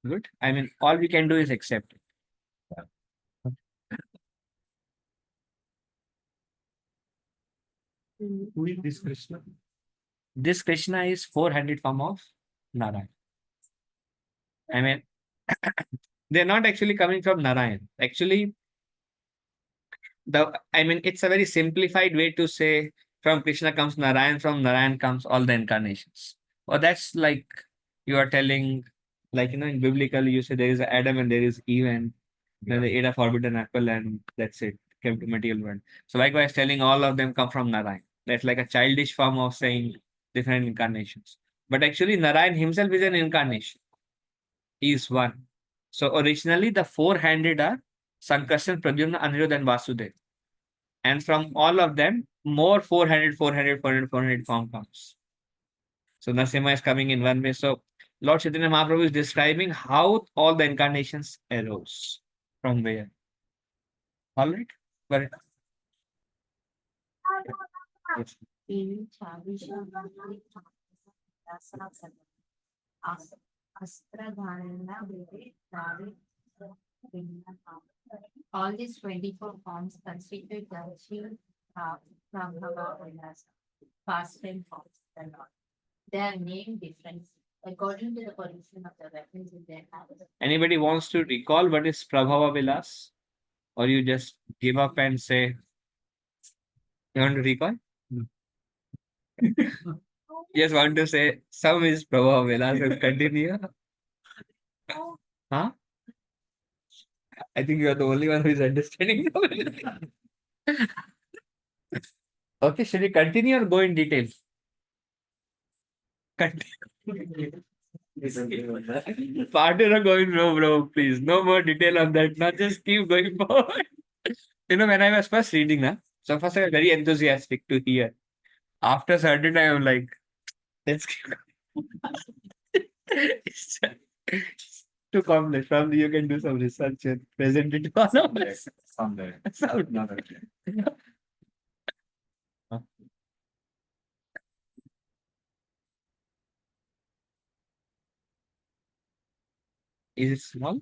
Good. I mean, all we can do is accept it. Who is this Krishna? This Krishna is 400 form of Narayan. I mean, they're not actually coming from Narayan. Actually, it's a very simplified way to say from Krishna comes Narayan, from Narayan comes all the incarnations. Or that's like you are telling, like, in biblical, you say there is Adam and there is Eve and then they ate a forbidden apple and that's it, came to material world. So likewise, telling all of them come from Narayan. That's like a childish form of saying different incarnations. But actually, Narayan himself is an incarnation. He is one. So originally, the 400 are Sankarshan, Pradyumna, Aniruddha, and Vasudeva. And from all of them, more 400 form comes. So Narasimha is coming in one way. So Lord Chaitanya Mahaprabhu is describing how all the incarnations arose. From where? All right. But yes. In Chavisha All these 24 forms constitute the chief Prabhava Vilas, past tense forms. The Lord. They are named differently according to the position of the weapons in their hands. Anybody wants to recall what is Prabhava Vilas? Or you just give up and say, you want to recall? Just want to say, some is Prabhava Vilas and continue. Huh? I think you are the only one who is understanding. Okay, should we continue or go in detail? Continue. Partner are going, no, bro, please. No more detail on that. Now just keep going forward. When I was first reading, so first I was very enthusiastic to hear. After a certain time, I'm like, let's keep going. It's too complex. Probably you can do some research and present it to all of us. Someday. Another day. Is it small?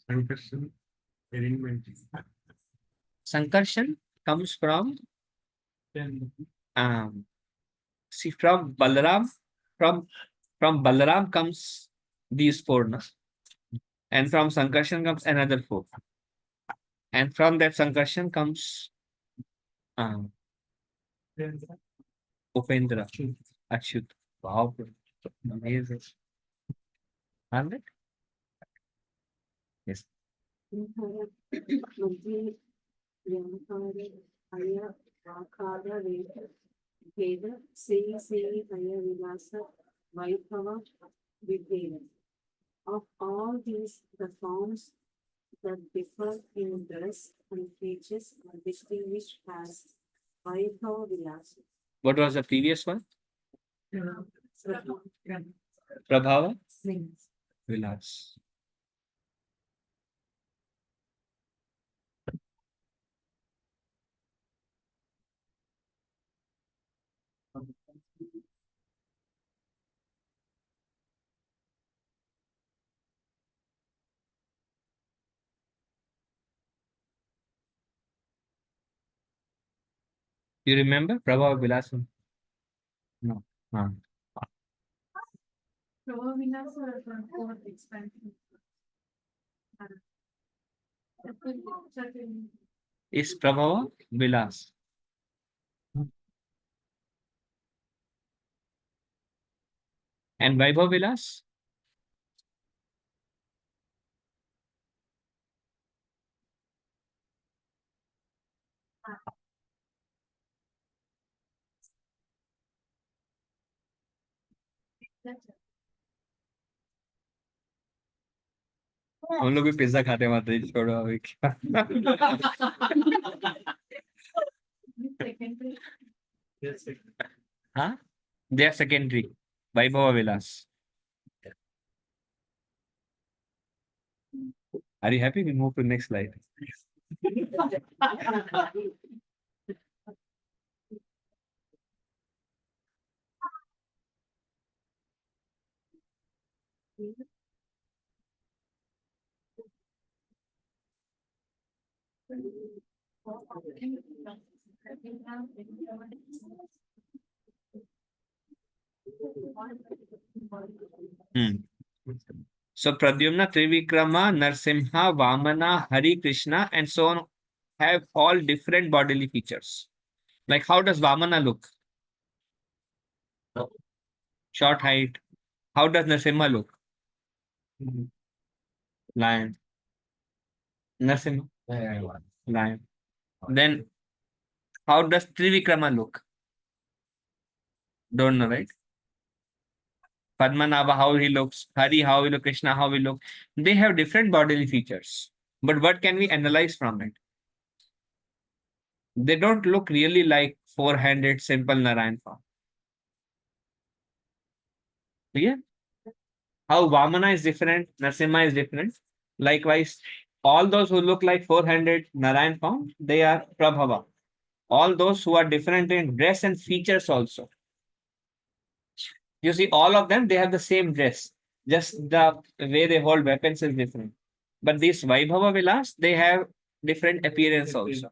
Sankarshan, arrangement. Sankarshan comes from Then see from Balaram, from Balaram comes these four, no? And from Sankarshan comes another four. And from that Sankarshan comes Upendra, Achyut. Wow, amazing. Aren't it? Yes. Madhya Vyamkara Aya Vakada Veda Sri Sri Aya Vilasa Vaibhava Vidya. Of all these, the forms that differ in dress and features are distinguished as Vaibhava Vilasa. What was the previous one? Prabhava Vilas. You remember Prabhava Vilasam? No. Is Prabhava Vilas. And Vaibhav Vilas? हम लोग भी pizza खाते हैं माता जी छोड़ो अभी हाँ they are secondary. Vaibhava Vilas. Are you happy? We move to the next slide. So Pradyumna, Trivikrama, Narsimha, Vamana, Hari Krishna, and so on have all different bodily features. Like how does Vamana look? Short height. How does Narsimha look? Lion. Narsimha. Lion. Then how does Trivikrama look? Don't know, right? Padmanabha, how he looks, Hari, how he looks, Krishna, how he looks. They have different bodily features. But what can we analyze from it? They don't look really like four-handed simple Narayan form. Clear? How Vamana is different, Narasimha is different. Likewise, all those who look like 400 Narayan form, they are Prabhava. All those who are different in dress and features also. You see, all of them, they have the same dress. Just the way they hold weapons is different. But these Vaibhava Vilas, they have different appearance also.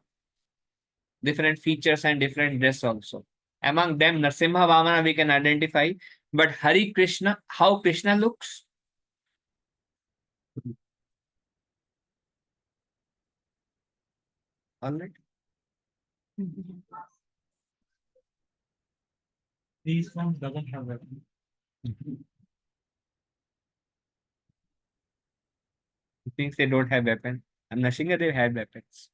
Different features and different dress also. Among them, Narasimha Vamana we can identify. But Hari Krishna, how Krishna looks? All right. These forms doesn't have weapon. Thinks they don't have weapon. I'm not saying that they have weapons.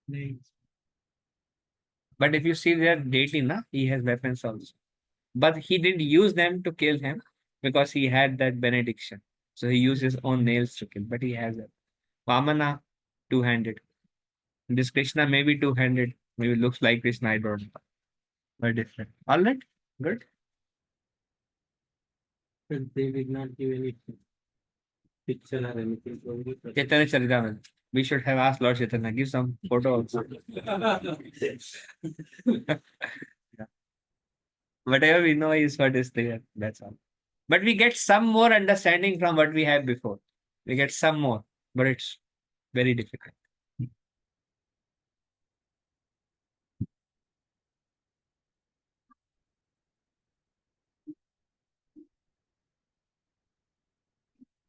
They But if you see their deity, na, he has weapons also. But he didn't use them to kill him because he had that benediction. So he used his own nails to kill, but he has it. Vamana, two-handed. This Krishna may be two-handed. Maybe looks like Krishna, I don't know. Very different. All right, good. But they did not give any picture or anything. Only Chaitanya Charitamrita. We should have asked Lord Chaitanya, give some photo also. Whatever we know is what is there. That's all. But we get some more understanding from what we had before. We get some more, but it's very difficult.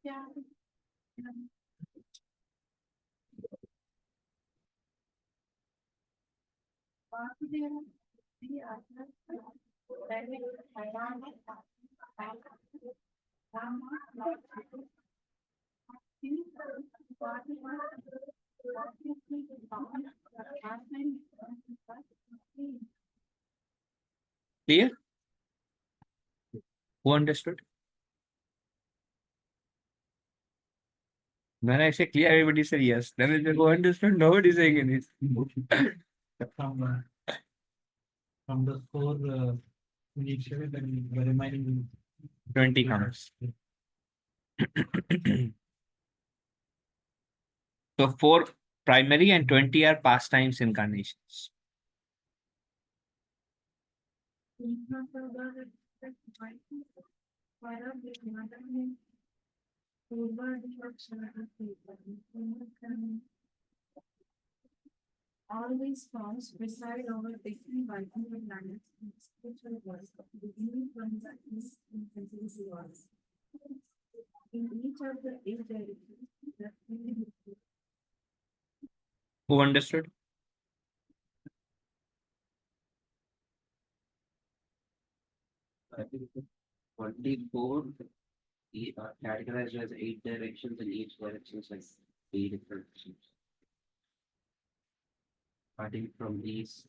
Yeah. Clear? Who understood? When I say clear, everybody said yes. Then it's like, who understood? Nobody saying anything. from the four initially, then the remaining 20 counts. So 4 primary and 20 are pastimes incarnations. All these forms preside over different Vaikuntha planets in spiritual worlds, beginning from the east in continuous worlds. In each of the 8 directions, the Who understood? I think 24 are categorized as 8 directions, and each direction is like 3 different directions. Starting from east.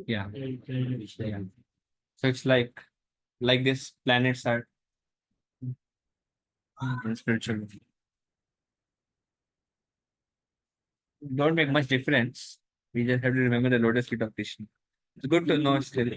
Yeah. Which they have. So it's like this planets are in spiritual. Don't make much difference. We just have to remember the lotus feet of Krishna. It's good to know still.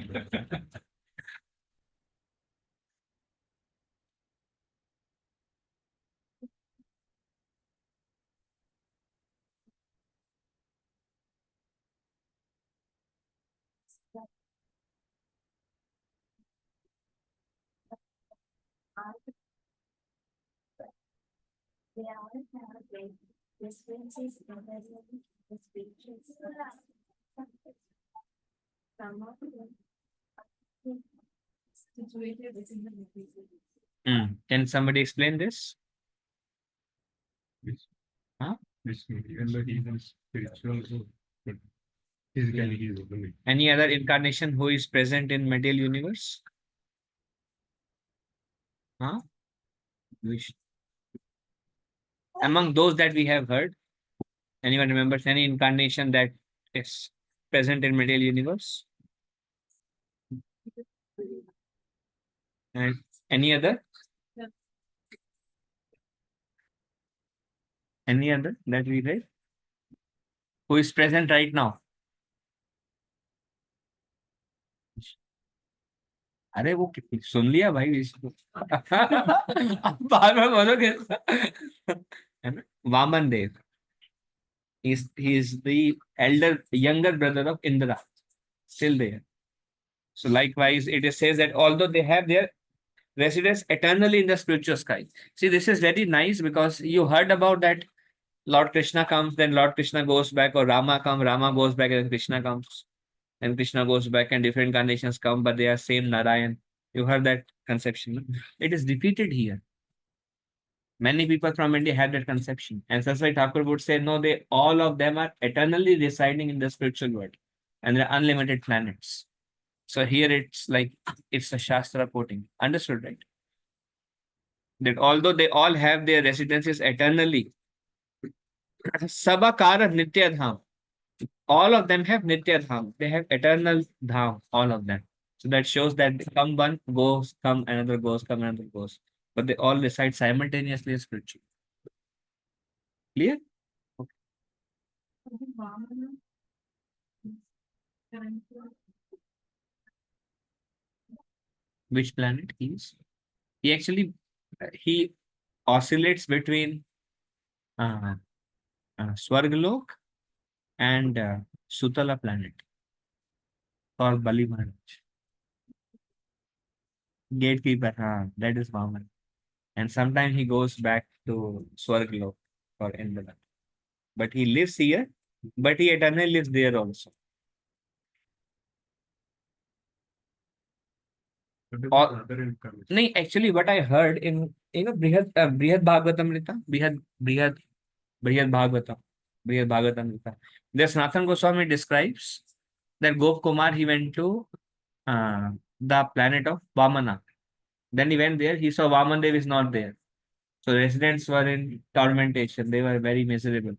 they all have great differences in the speeches. Some of them are situated within the movie. Can somebody explain this? This even though he's in spiritual, but physically he is only. Any other incarnation who is present in material universe? Huh? Which- Among those that we have heard, anyone remembers any incarnation that is present in material universe? And any other? Yeah. Any other that we read? Who is present right now? अरे वो कितनी सुन लिया भाई इसको। अब बाद में बोलोगे है ना। वामन देव, he is the younger brother of Indra, still there. So likewise, it is says that although they have their residence eternally in the spiritual sky. See, this is very nice because you heard about that Lord Krishna comes, then Lord Krishna goes back, or Rama comes, Rama goes back, and Krishna comes, and Krishna goes back, and different incarnations come, but they are same Narayan. You heard that conception. No? It is defeated here. Many people from India have that conception. And Saraswati Thakur would say, no, they all of them are eternally residing in the spiritual world, and there are unlimited planets. So here it's like it's a Shastra quoting. Understood, right? That although they all have their residences eternally, Sabakara Nitya Dham, all of them have Nitya Dham. They have eternal Dham, all of them. So that shows that come one goes, come another goes, come another goes. But they all reside simultaneously in spiritual. Clear? Which planet he is? He actually he oscillates between uh, Swargalok and Sutala planet or Bali Maharaj. Gatekeeper, that is Vaman. And sometimes he goes back to Swargalok or Indra. But he lives here, but he eternally lives there also. What is All- the other incarnation? No, actually, what I heard in Brihad Bhagavatamrita, Brihad Bhagavatam, Brihad Bhagavatamrita, there Sanatana Goswami describes that Gop Kumar he went to the planet of Vamana. Then he went there, he saw Vamandev is not there. So residents were in tormentation, they were very miserable.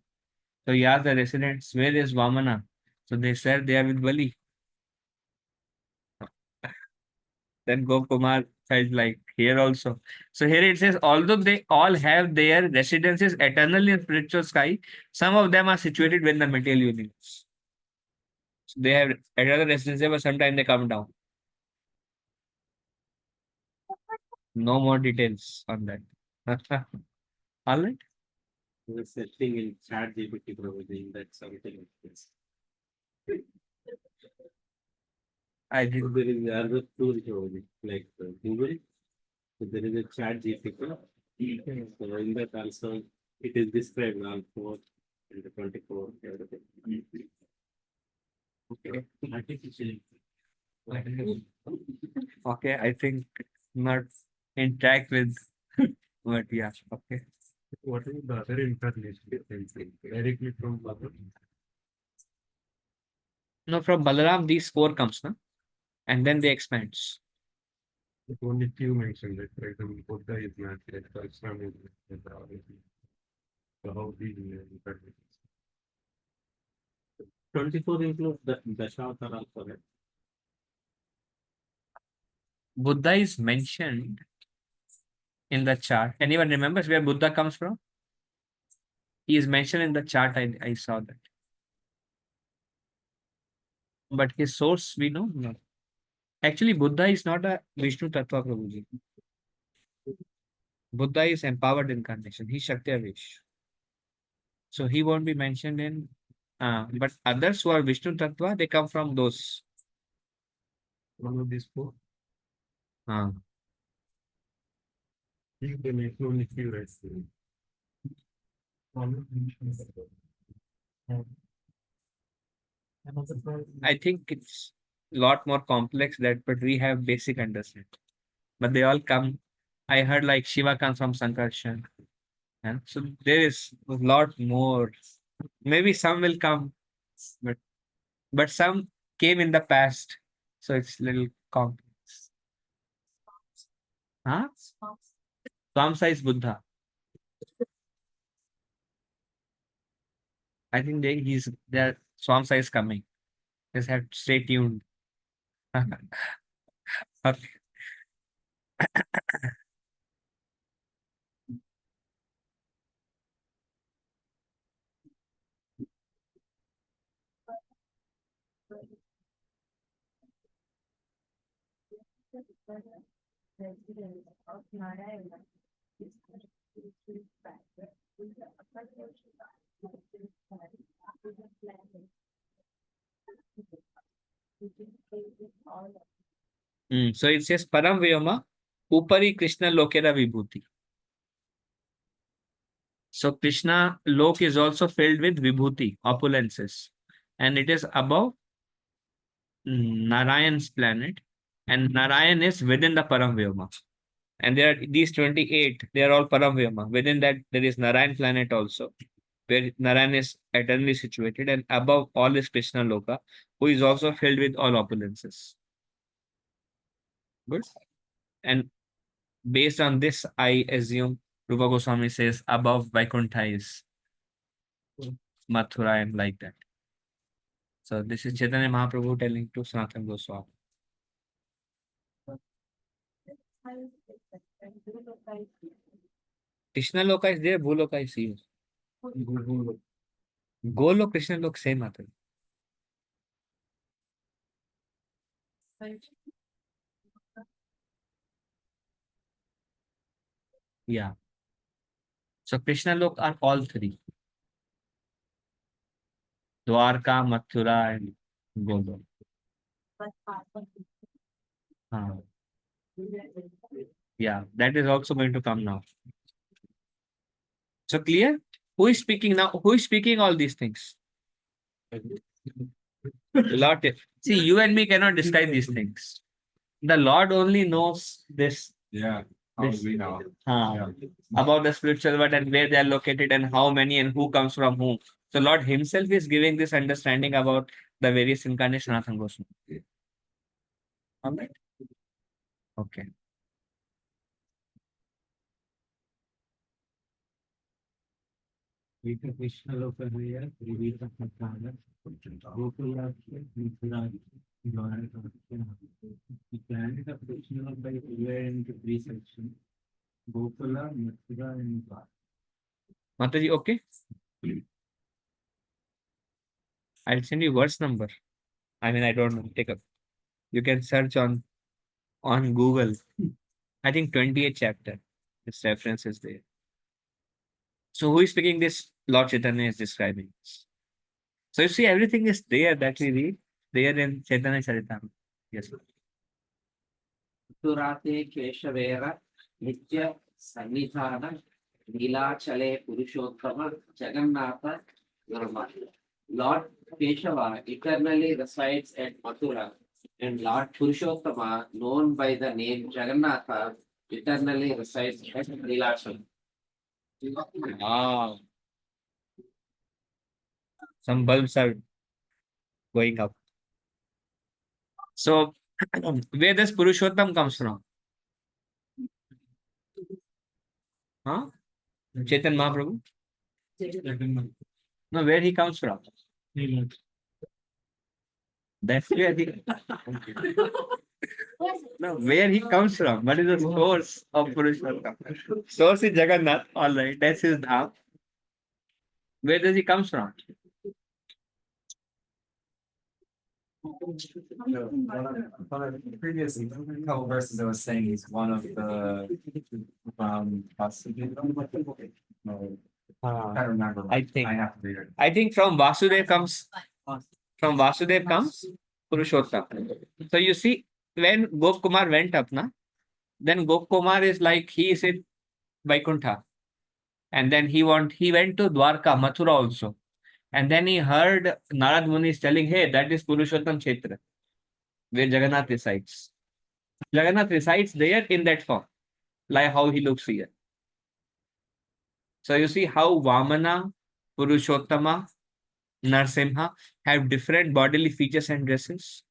So he asked the residents, where is Vamana? So they said they are with Bali. Then Gop Kumar felt like here also. So here it says, although they all have their residences eternally in spiritual sky, some of them are situated within the material universe. So they have eternal residences, but sometimes they come down. No more details on that. All right. The setting in chat GPT providing that something. Yes. I So did. there is other tool providing, like Google. So there is a chat GPT. So in that also it is described all 4 and the 24 everything. Okay. Artificial. Okay, I think not in track with, but yeah, okay. What is the other incarnation? Directly from Baba? No, from Balaram, these 4 comes, no? And then they expands. Only few mentioned, like for example, Buddha is not there, Islam is not there. So how these incarnations? 24 includes the Dashavatara also, right? Buddha is mentioned in the chart. Anyone remembers where Buddha comes from? He is mentioned in the chart. I saw that. But his source we know. No. Actually, Buddha is not a Vishnu Tattva Prabhuji. Buddha is empowered incarnation. He's Shakti-Avesh. So he won't be mentioned in. But others who are Vishnu Tattva, they come from those. One of these 4, Uh, they mention only few, right? I think it's a lot more complex that, but we have basic understanding. But they all come. I heard like Shiva comes from Sankarshan. And so there is a lot more. Maybe some will come, but some came in the past. So it's little complex. Huh? Swamsa is Buddha. I think he's there. Swamsa is coming. Just have to stay tuned. Okay. So it says Param Vyoma Upari Krishna Lokera Vibhuti. So Krishna Lok is also filled with Vibhuti, opulences, and it is above Narayan's planet, and Narayan is within the Param Vyoma. And there are these 28, they are all Param Vyoma. Within that, there is Narayan planet also, where Narayan is eternally situated, and above all is Krishna Loka, who is also filled with all opulences. Good. And based on this, I assume Rupa Goswami says above Vaikuntha is Mathura and like that. So this is Chaitanya Mahaprabhu telling to Sanatana Goswami. Krishna Loka is there, Bhuloka is here. Golok, Krishna Lok, same Mata. Yeah. So Krishna Lok are all three. Dwarka, Mathura, and Golok. Yeah, that is also going to come now. So clear? Who is speaking now? Who is speaking all these things? Lord. See, you and me cannot describe these things. The Lord only knows this. Yeah. How This- do we know? About the spiritual world and where they are located and how many and who comes from whom. So Lord Himself is giving this understanding about the various incarnations of Sanatana Goswami. All right. Okay. Krishna Loka here, Viveka Patana, Gokula, Mithura, Dwaraka. The planet of Krishna Loka is divided into three sections: Gokula, Mathura, and Dwaraka. Mataji, okay? I'll send you verse number. I mean, I don't know. Take up. You can search on Google. I think 28th chapter. This reference is there. So who is speaking this? Lord Chaitanya is describing this. So you see, everything is there that we read there in Chaitanya Charitamrita. Yes. तुराते केशवेर नित्य सन्निधान नीलाचले पुरुषोत्तम Jagannath Nirma. Lord Keshava eternally resides at Mathura, and Lord Purushottama, known by the name Jagannatha, eternally resides at Nilachal. Wow. Some bulbs are going up. So where does Purushottam comes from? Huh? Chaitanya Mahaprabhu? No, where he comes from? That's where he. No, where he comes from? What is the source of Purushottam? Source is Jagannath. All right, that's his dham. Where does he comes from? Previous couple verses I was saying is one of the I don't remember. I think. I have to read it. I think from Vasudev comes Purushottam. So you see, when Gopkumar went up, then Gopkumar is like he is in Vaikuntha. And then he went to Dwarka, Mathura also. And then he heard Narad Muni is telling, hey, that is Purushottam Kshetra, where Jagannath resides. Jagannath resides there in that form, like how he looks here. So you see how Vamana, Purushottama, Narsimha have different bodily features and dresses.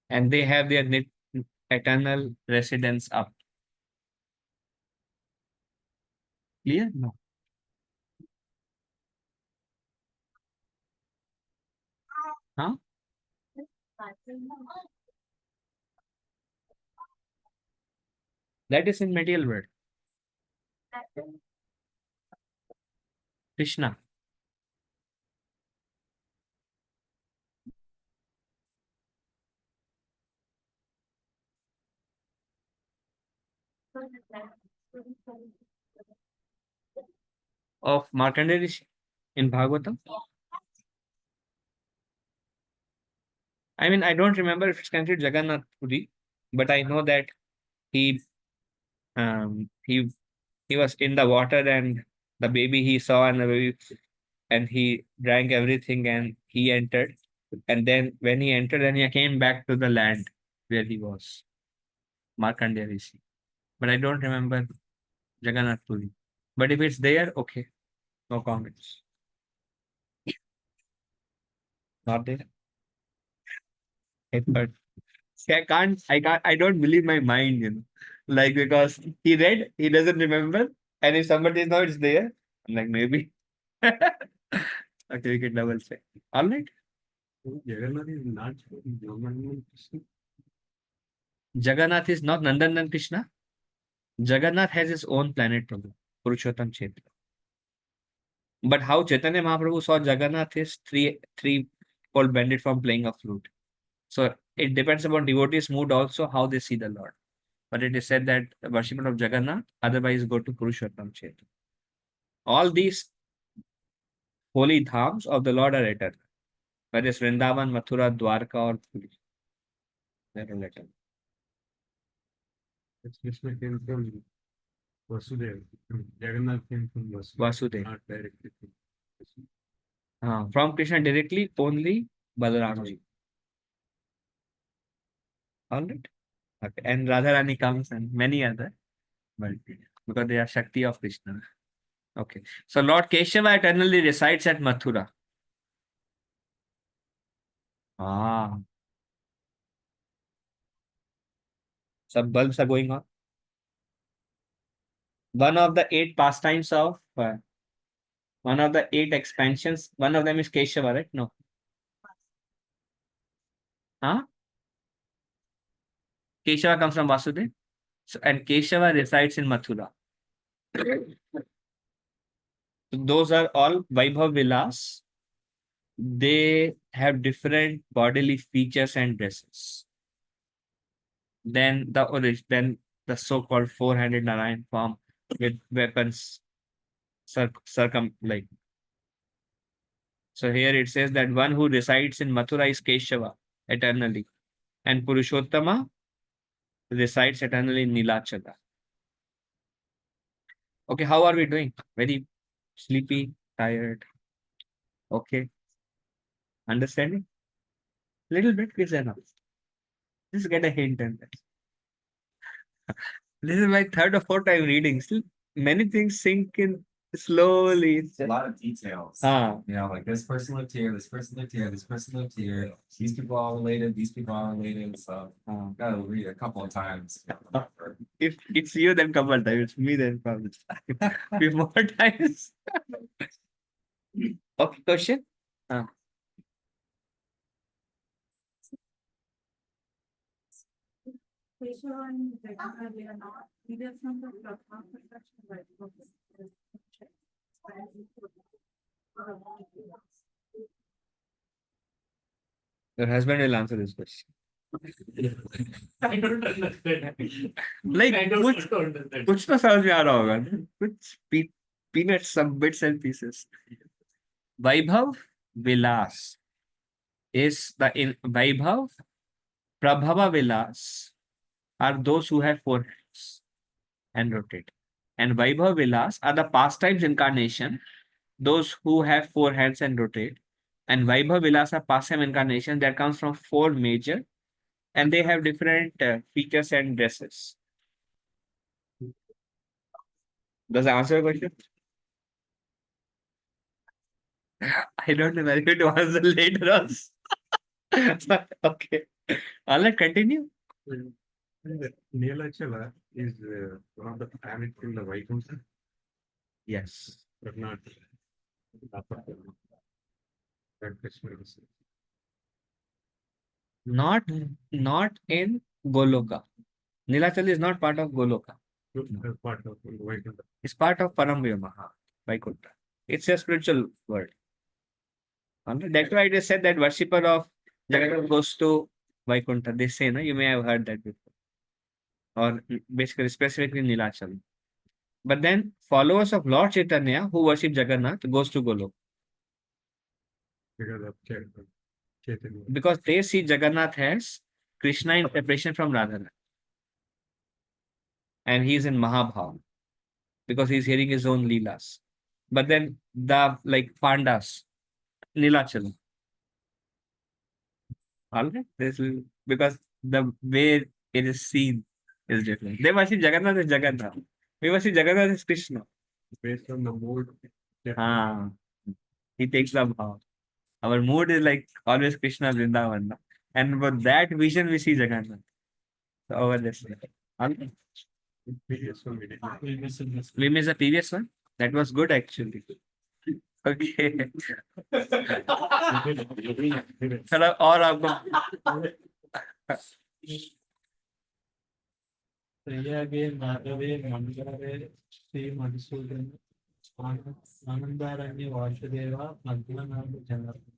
And they have their eternal residence up. Clear? No. Huh? That is in material world. Krishna. of Markandeya Rishi in Bhagavatam? I mean, I don't remember if it's considered Jagannath Puri, but I know that he um he he was in the water and the baby he saw and the baby and he drank everything and he entered. And then when he entered, then he came back to the land where he was. Markandeya Rishi. But I don't remember Jagannath Puri. But if it's there, okay. No comments. Not there. But see, I don't believe my mind, Like because he read, he doesn't remember. And if somebody knows it's there, I'm like maybe. Okay, we can double check. All right. Jagannath is not Brahman Krishna. Jagannath is not Nandandan Krishna. Jagannath has his own planet problem, Purushottam Kshetra. But how Chaitanya Mahaprabhu saw Jagannath is three-fold bended from playing a flute. So it depends upon devotees' mood also how they see the Lord. But it is said that the worshipment of Jagannath, otherwise go to Purushottam Kshetra. All these holy dhams of the Lord are eternal. Whether it's Vrindavan, Mathura, Dwarka, or Puri. They're all eternal. Krishna came from Vasudeva. Jagannath came from Vasudeva. Vasudeva. Not directly from Krishna. From Krishna directly, only Balaramji. All right. Okay. And Radharani comes and many other. But because they are Shakti of Krishna. Okay. So Lord Keshava eternally resides at Mathura. Some bulbs are going on. One of the 8 pastimes of one of the 8 expansions, one of them is Keshava, right? No. Keshava comes from Vasudeva. So, and Keshava resides in Mathura. So those are all Vaibhav Vilas. They have different bodily features and dresses. Then the so-called 4-handed Narayan form with weapons like. So here it says that one who resides in Mathura is Keshava eternally, and Purushottama resides eternally in Nilachala. Okay, how are we doing? Very sleepy, tired. Okay. Understanding? Little bit is enough. Just get a hint and this is my 3rd or 4th time reading. Still, many things sink in slowly. It's a lot of details. You know, like this person lived here, this person lived here, this person lived here. These people are related, these people are related. So gotta read a couple of times. If it's you, then couple of times. It's me, then couple of times. Few more times. Okay, question? Keshava and Jagannath, they are not either from the Brahma perception, but from the Your husband will answer this question. I don't understand. Like, I don't understand. कुछ तो समझ में आ रहा होगा ना? कुछ peanuts, some bits and pieces. Vaibhav Vilas is in Vaibhav. Prabhava Vilas are those who have 4 hands and rotate. And Vaibhav Vilas are the pastimes incarnation, those who have 4 hands and rotate. And Vaibhav Vilas are pastime incarnation that comes from 4 major, and they have different features and dresses. Does that answer your question? I don't know whether to answer later on. Okay. I'll continue. Nilachala is one of the planets in the Vaikuntha, Yes. but not upper. That Krishna is. Not in Goloka. Nilachal is not part of Goloka. Part of Vaikuntha. It's part of Paramvyama, Vaikuntha. It's a spiritual word. That's why it is said that worshipper of Jagannath goes to Vaikuntha. They say, no, you may have heard that before. or basically specifically Nilachal. But then followers of Lord Chaitanya who worship Jagannath goes to Golok because of Chaitanya. because they see Jagannath as Krishna in separation from Radharani. And he's in Mahabhav because he's hearing his own Leelas. But then the like Pandas, Nilachal. All right, because the way it is seen is different. They worship Jagannath as Jagannath. We worship Jagannath as Krishna. Based on the mood. Ah, he takes the bhav. Our mood is like always Krishna Vrindavan. No? And with that vision, we see Jagannath. So over this. Okay. Previous one we did. We missed the previous one. That was good actually. Okay. चलो और आपको Priyage, Madhave, Mandare, Sri Madhusudan, Anandaranya, Vasudeva, Madhvananda, Janata.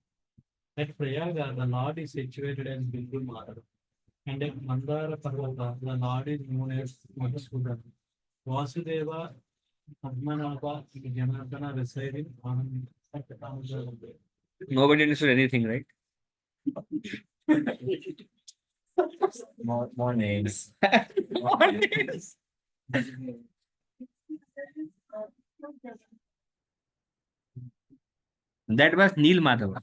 At Prayaga, the Lord is situated as Bindu Madhava. And at Mandara Parvata, the Lord is known as Madhusudan. Vasudeva, Padmanabha, Janatana reside in Anand. nobody understood anything, right? More names. More names. That was Neel Madhava.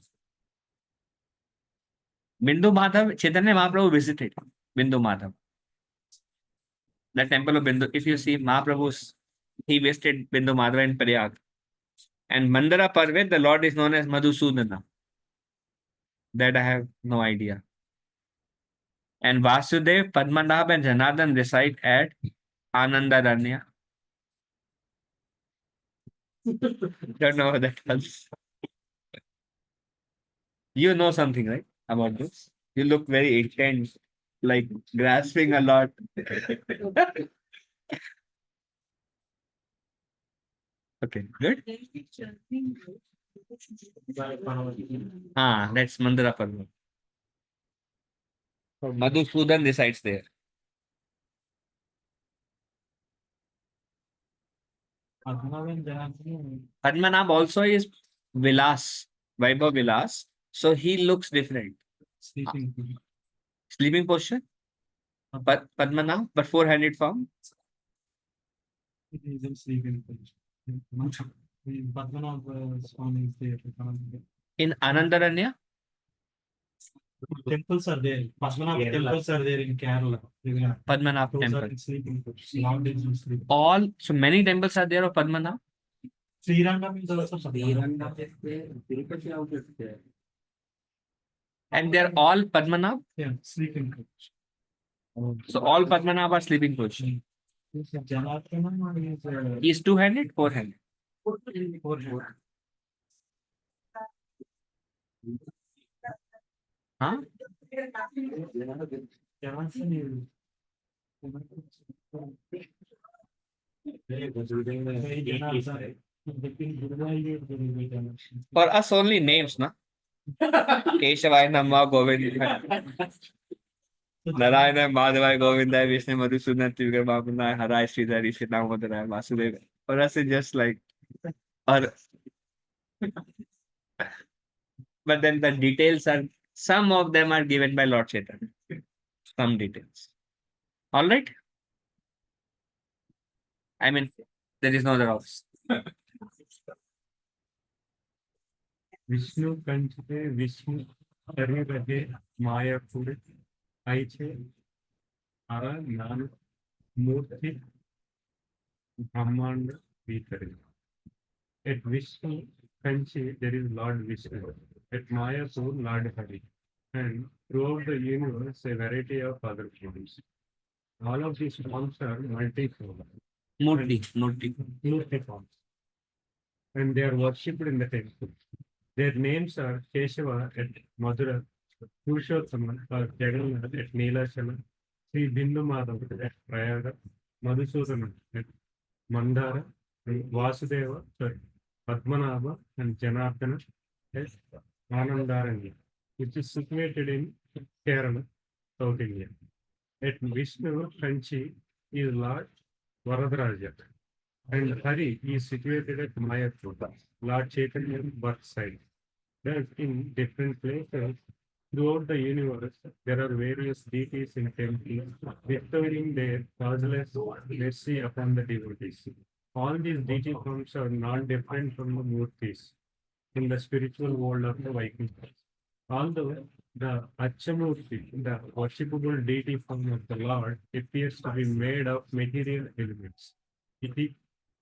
Bindu Madhav, Chaitanya Mahaprabhu visited Bindu Madhav. The temple of Bindu. If you see Mahaprabhu's, he visited Bindu Madhava in Prayag. And Mandara Parvet, the Lord is known as Madhusudana. That I have no idea. And Vasudev, Padmanabh, and Janardhan reside at Anandaranya. Don't know what that was. You know something, right? About this? You look very intense, like grasping a lot. Okay, good. Ah, that's Mandara Parvat. Madhusudan resides there. Padmanabh also is Vilas, Vaibhav Vilas. So he looks different. Sleeping. Sleeping posture? Padmanabh, but four-handed form? It isn't sleeping. Padmanabha Swami is there. In Anandaranya? Temples are there. Padmanabha temples are there in Kerala. Padmanabh Those are temple. in sleeping. Lord is in sleeping. All, so many temples are there of Padmanabh? Srirangam is also Srirangam is there, Tirupati also is there. And they're all Padmanabh? Yeah, sleeping coach. So all Padmanabh are sleeping posture. Janatana is He is two-handed, four-handed. Huh? For us only names, na? Keshavaya Namah Govinda. Narayana Madhavaya Govinda Vishnu Madhusudan Tivgar Bhavana Harai Sridhari Sitamadharaya Vasudeva. For us it's just like or but then the details are some of them are given by Lord Chaitanya. Some details. All right. I mean, there is no other option. Vishnu Kanchite, Vishnu Tarirahe, Maya Puri, Aiche, Ara, Nan, Murti, Brahmanda, Vitari. At Vishnu Kanchi, there is Lord Vishnu. At Mayapur, Lord Hari. And throughout the universe, a variety of other forms. All of these forms are multi-form. Murti forms. And they are worshipped in the temple. Their names are Keshava at Madhura, Purushottama or Jagannath at Neelachala, Sri Bindu Madhava at Prayaga, Madhusudana at Mandara, and Vasudeva at Padmanabha and Janardana at Anandaranya, which is situated in Kerala, South India. At Vishnu Kanchi, is Lord Varadaraja. And Hari is situated at Mayapur, Lord Chaitanya's birth site. Thus, in different places throughout the universe, there are various deities in temples bestowing their causeless mercy upon the devotees. All these deity forms are not different from the murtis in the spiritual world of the Vaikuntha. Although the Achamurti, the worshipable deity form of the Lord, appears to be made of material elements, it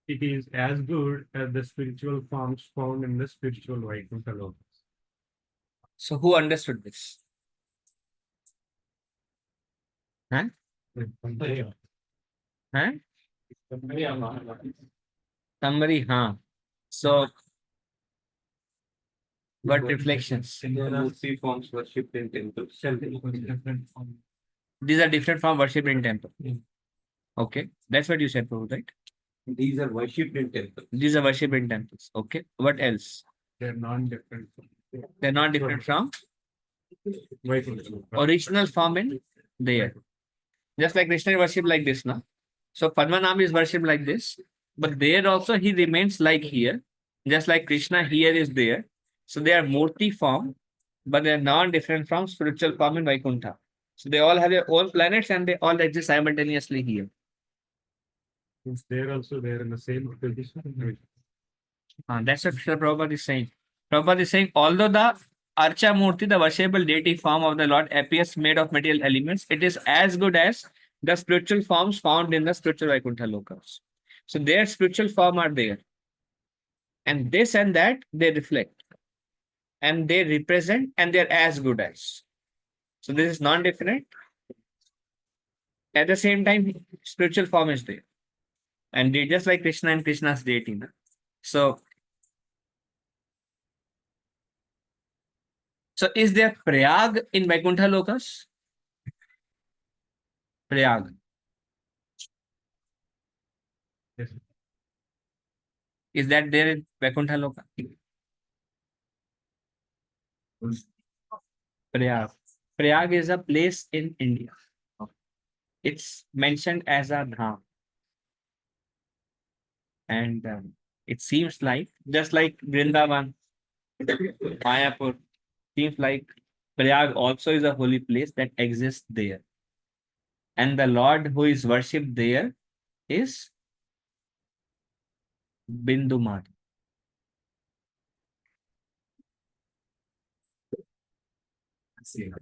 is as good as the spiritual forms found in the spiritual Vaikuntha lokas. So who understood this? Huh? Huh? Somebody, huh? So what reflections? Murti forms worshipped in temples. These are different from worship in temple. Okay, that's what you said, Prabhu, right? These are worshipped in temples. These are worship in temples. Okay, what else? They're non-different. They're not different from Vaikuntha. original form in there. Just like Krishna is worshipped like this, now. So Padmanabh is worshipped like this, but there also he remains like here, just like Krishna here is there. So they are Murti form, but they are non-different from spiritual form in Vaikuntha. So they all have their own planets and they all exist simultaneously here. Since they're also there in the same position. That's what Srila Prabhupada is saying. Prabhupada is saying, although the Archa Murti, the worshipable deity form of the Lord, appears made of material elements, it is as good as the spiritual forms found in the spiritual Vaikuntha lokas. So their spiritual form are there. And this and that, they reflect. And they represent and they're as good as. So this is non-different. At the same time, spiritual form is there. And they just like Krishna and Krishna's deity. Na? So is there Prayag in Vaikuntha lokas? Prayag. Yes. Is that there in Vaikuntha loka? Prayag. Prayag is a place in India. It's mentioned as a dham. And it seems like, just like Vrindavan, Mayapur, seems like Prayag also is a holy place that exists there. And the Lord who is worshipped there is Bindu. I see it.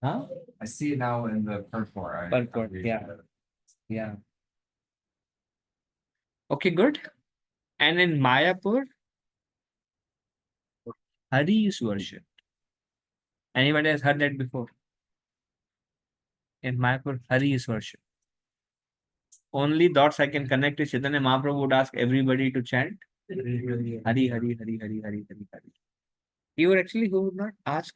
Huh? I see it now in the purport. Purport, yeah. Yeah. Okay, good. And in Mayapur, Hari is worshipped. Anybody has heard that before? In Mayapur, Hari is worshipped. Only dots I can connect to Chaitanya Mahaprabhu would ask everybody to chant Hari, Hari, Hari, Hari, Hari, Hari, Hari. He would not ask,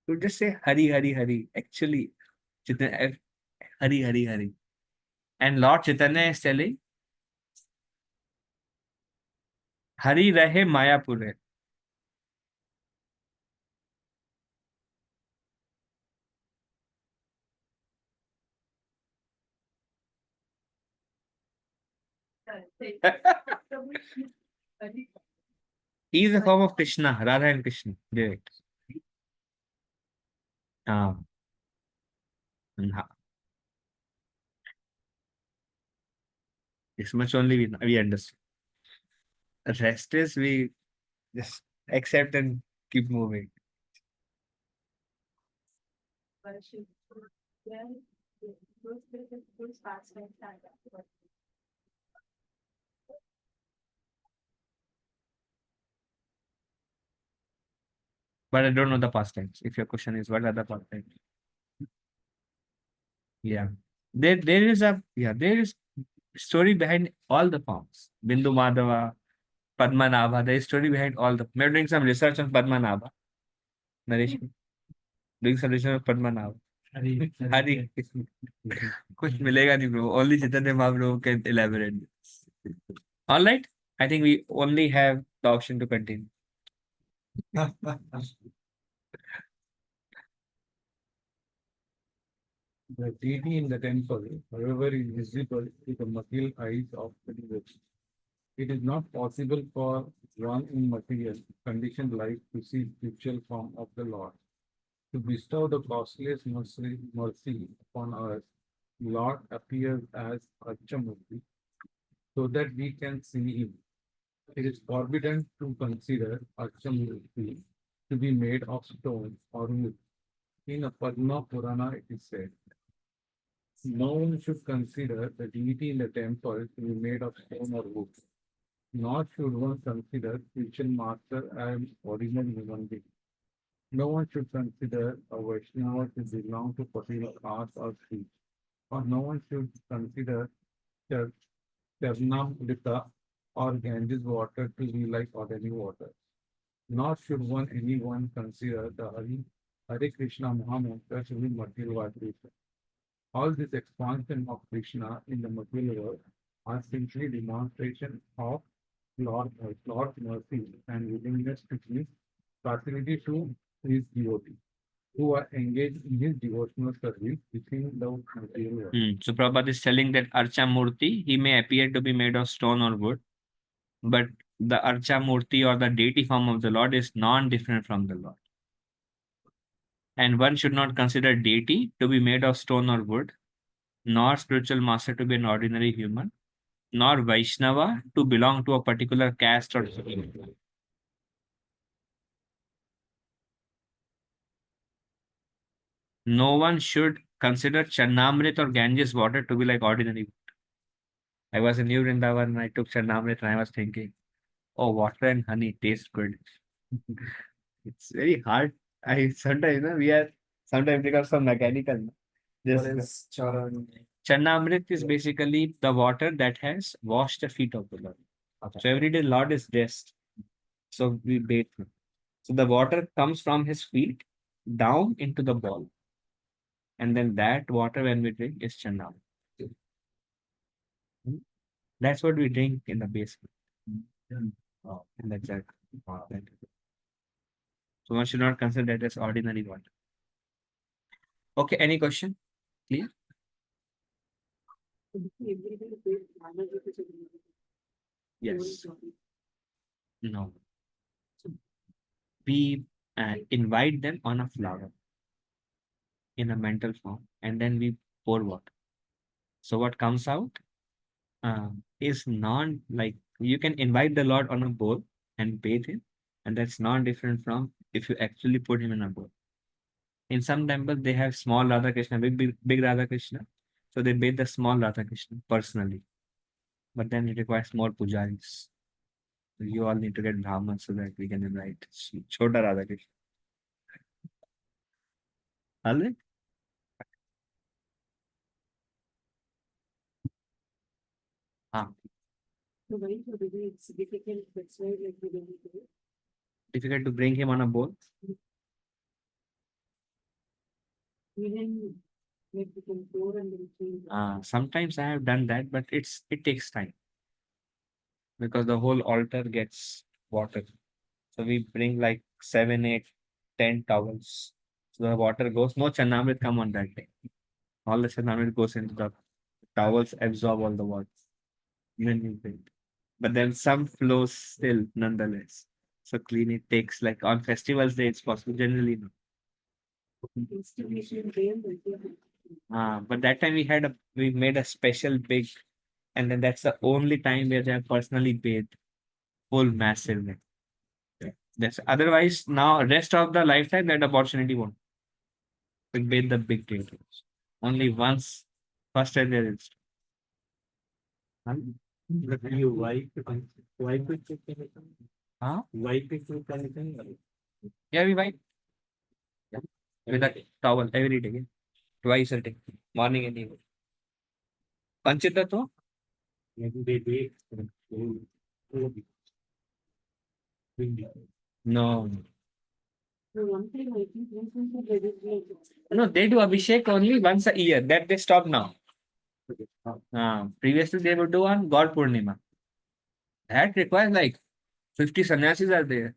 he would just say Hari, Hari, Hari. Actually, Chaitanya, Hari, Hari, Hari. And Lord Chaitanya is telling, Hari rahe Mayapur hai. He is a form of Krishna, Radha and Krishna. Direct. This much only we understand. The rest is we just accept and keep moving. Worship. Yeah. Those pastimes are that. But I don't know the past tense. If your question is what are the past tense? Yeah. There is story behind all the forms. Bindu Madhava, Padmanabha. There is story behind all the. We're doing some research on Padmanabha. Naresh, doing some research on Padmanabha. Hari. कुछ मिलेगा नहीं bro. Only Chaitanya Mahaprabhu can elaborate this. All right. I think we only have the option to continue. The deity in the temple, however, is visible to the material eyes of the devotee. It is not possible for one in material conditioned life to see spiritual form of the Lord. To bestow the costliest mercy upon us, Lord appears as Archamurti so that we can see him. It is forbidden to consider Archamurti to be made of stone or wood. In a Padma Purana, it is said, no one should consider the deity in the temple to be made of stone or wood, nor should one consider spiritual master as ordinary human being. No one should consider a Vaishnava to belong to particular caste or creed, or no one should consider Char- Charnamrita or Ganges water to be like ordinary water. Nor should anyone consider the Hare Krishna Mahamantra to be material vibration. All this expansion of Krishna in the material world are simply demonstration of Lord's mercy and willingness to give facility to his devotees who are engaged in his devotional service within the material world. So Prabhupada is telling that Archa Murti, he may appear to be made of stone or wood, but the Archa Murti or the deity form of the Lord is non-different from the Lord. And one should not consider deity to be made of stone or wood, nor spiritual master to be an ordinary human, nor Vaishnava to belong to a particular caste or community. No one should consider Charnamrit or Ganges water to be like ordinary water. I was in New Vrindavan and I took Charnamrit and I was thinking, oh, water and honey taste good. It's very hard. I sometimes, we are sometimes because some mechanical. This Charnamrit is basically the water that has washed the feet of the Lord. So every day Lord is dressed. So we bathe him. So the water comes from his feet down into the bowl. And then that water when we drink is Charnamrit. That's what we drink in the basement. And that's that. So one should not consider that as ordinary water. Okay, any question? Clear? Yes. No. We invite them on a flower in a mental form and then we pour water. So what comes out is non like you can invite the Lord on a bowl and bathe him, and that's non-different from if you actually put him in a bowl. In some temples, they have small Radha Krishna, big Radha Krishna. So they bathe the small Radha Krishna personally. But then it requires more pujaris. So you all need to get Brahman so that we can invite Chota Radha Krishna. All right? Ah, So why for the way it's difficult, that's why like we don't do it. difficult to bring him on a bowl. Even like we can pour and then change. Sometimes I have done that, but it takes time because the whole altar gets water. So we bring like 7, 8, 10 towels. So the water goes. No Chanamrit come on that day. All the Chanamrit goes into the towels, absorb all the water. Then we bring. But then some flows still nonetheless. So clean it takes like on festivals day it's possible. Generally no. Installation there, but yeah. But that time we made a special big, and then that's the only time where they have personally bathed full massive. That's otherwise now rest of the lifetime that opportunity won't. We bathe the big details. Only once, first time there is. But you wipe it with anything? Huh? Wipe it with anything? Yeah, we wipe. Yeah. With a towel every day. Twice a day. Morning and evening. Panchita to? Maybe they wait. No. So one thing I think recently they did like No, they do Abhishek only once a year. That they stop now. Previously they would do on God Purnima. That requires like 50 sannyasis are there.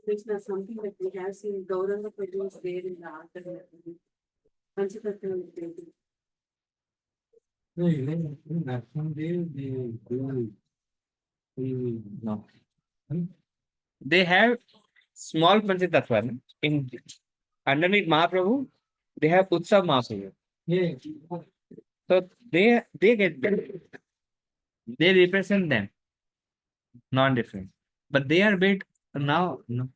Krishna, something that we have seen Gauranga produced there in the art of Panchatattva painting. No, even in National Day, they do. No. They have small Panchatattva. No? In underneath Mahaprabhu, they have Utsav Mahaprabhu. Yeah. So they get them. They represent them, non-different. But they are bit now. No.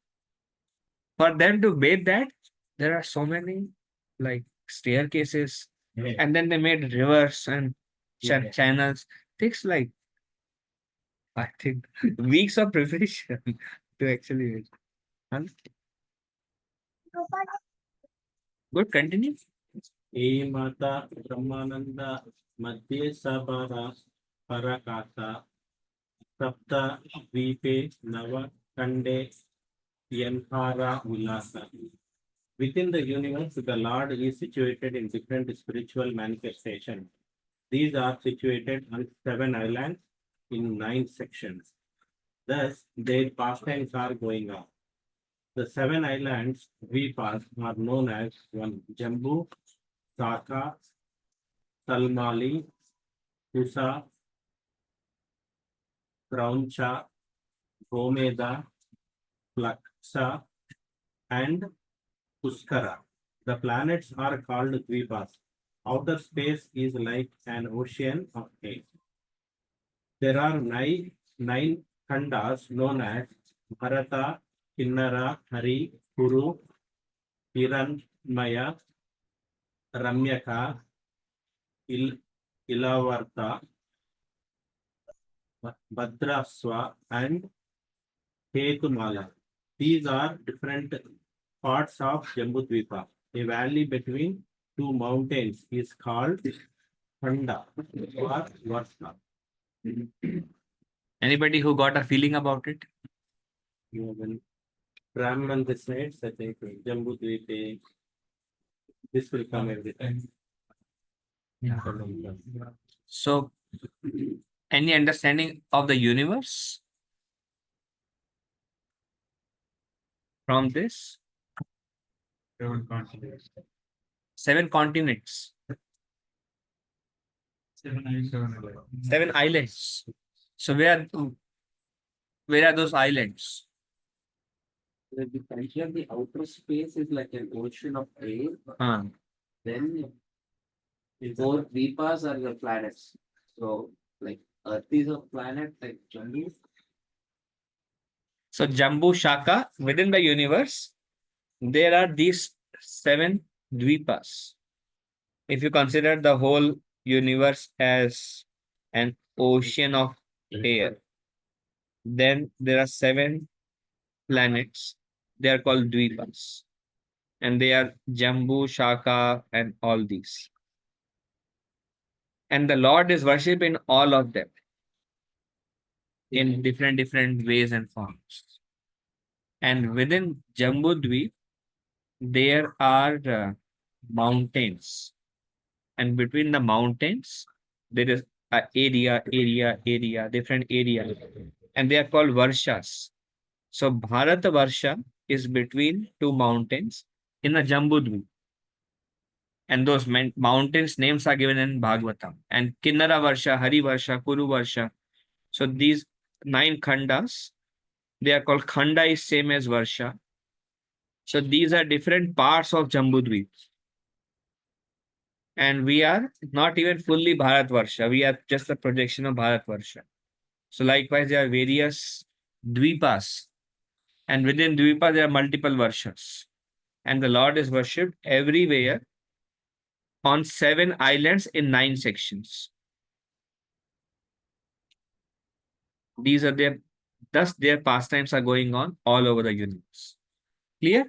For them to bathe that, there are so many like staircases, Yeah. and then they made rivers and Yeah. channels. Takes like I think weeks of preparation to actually. Huh? Good, continue. ए माता ब्रह्मानंद मध्ये सबरा पराकाशा सप्त द्वीपे नव खंडे यंहारा उल्लासा. Within the universe, the Lord is situated in different spiritual manifestations. These are situated on 7 islands in 9 sections. Thus, their pastimes are going on. The 7 islands we pass are known as one Jambu, Saka, Salmali, Kusa, Krauncha, Gomeda, Plaksa, and Puskara. The planets are called Dvipas. Outer space is like an ocean of air. There are nine khandas known as Bharata, Kinnara, Hari, Kuru, Hiranmaya, Ramyaka, Ilavarta, Bhadraswa, and Ketumala. These are different parts of Jambudvipa. A valley between 2 mountains is called Khanda or Varsa. Anybody who got a feeling about it? When Brahman decides, I think Jambudvipa, this will come everything. So, any understanding of the universe from this? 7 continents. 7 continents, 7 islands. 7 islands. So where are those islands? The country of the outer space is like an ocean of air. Huh. Then 4 Dvipas are your planets. So like Earth is a planet, like Jambu. So Jambu Shaka, within the universe, there are these 7 Dvipas. If you consider the whole universe as an ocean of air, then there are 7 planets. They are called Dvipas. And they are Jambu, Shaka, and all these. And the Lord is worshipped in all of them in different ways and forms. And within Jambudvip, there are mountains. And between the mountains, there is a area, different areas. And they are called Varshas. So Bharat Varsha is between 2 mountains in a Jambudvip. And those mountains names are given in Bhagavatam. And Kinnara Varsha, Hari Varsha, Kuru Varsha. So these 9 khandas, they are called khanda is same as Varsha. So these are different parts of Jambudvip. And we are not even fully Bharat Varsha. We are just a projection of Bharat Varsha. So likewise, there are various Dvipas. And within Dvipa, there are multiple Varshas. And the Lord is worshipped everywhere on 7 islands in 9 sections. These are thus their pastimes are going on all over the universe. Clear?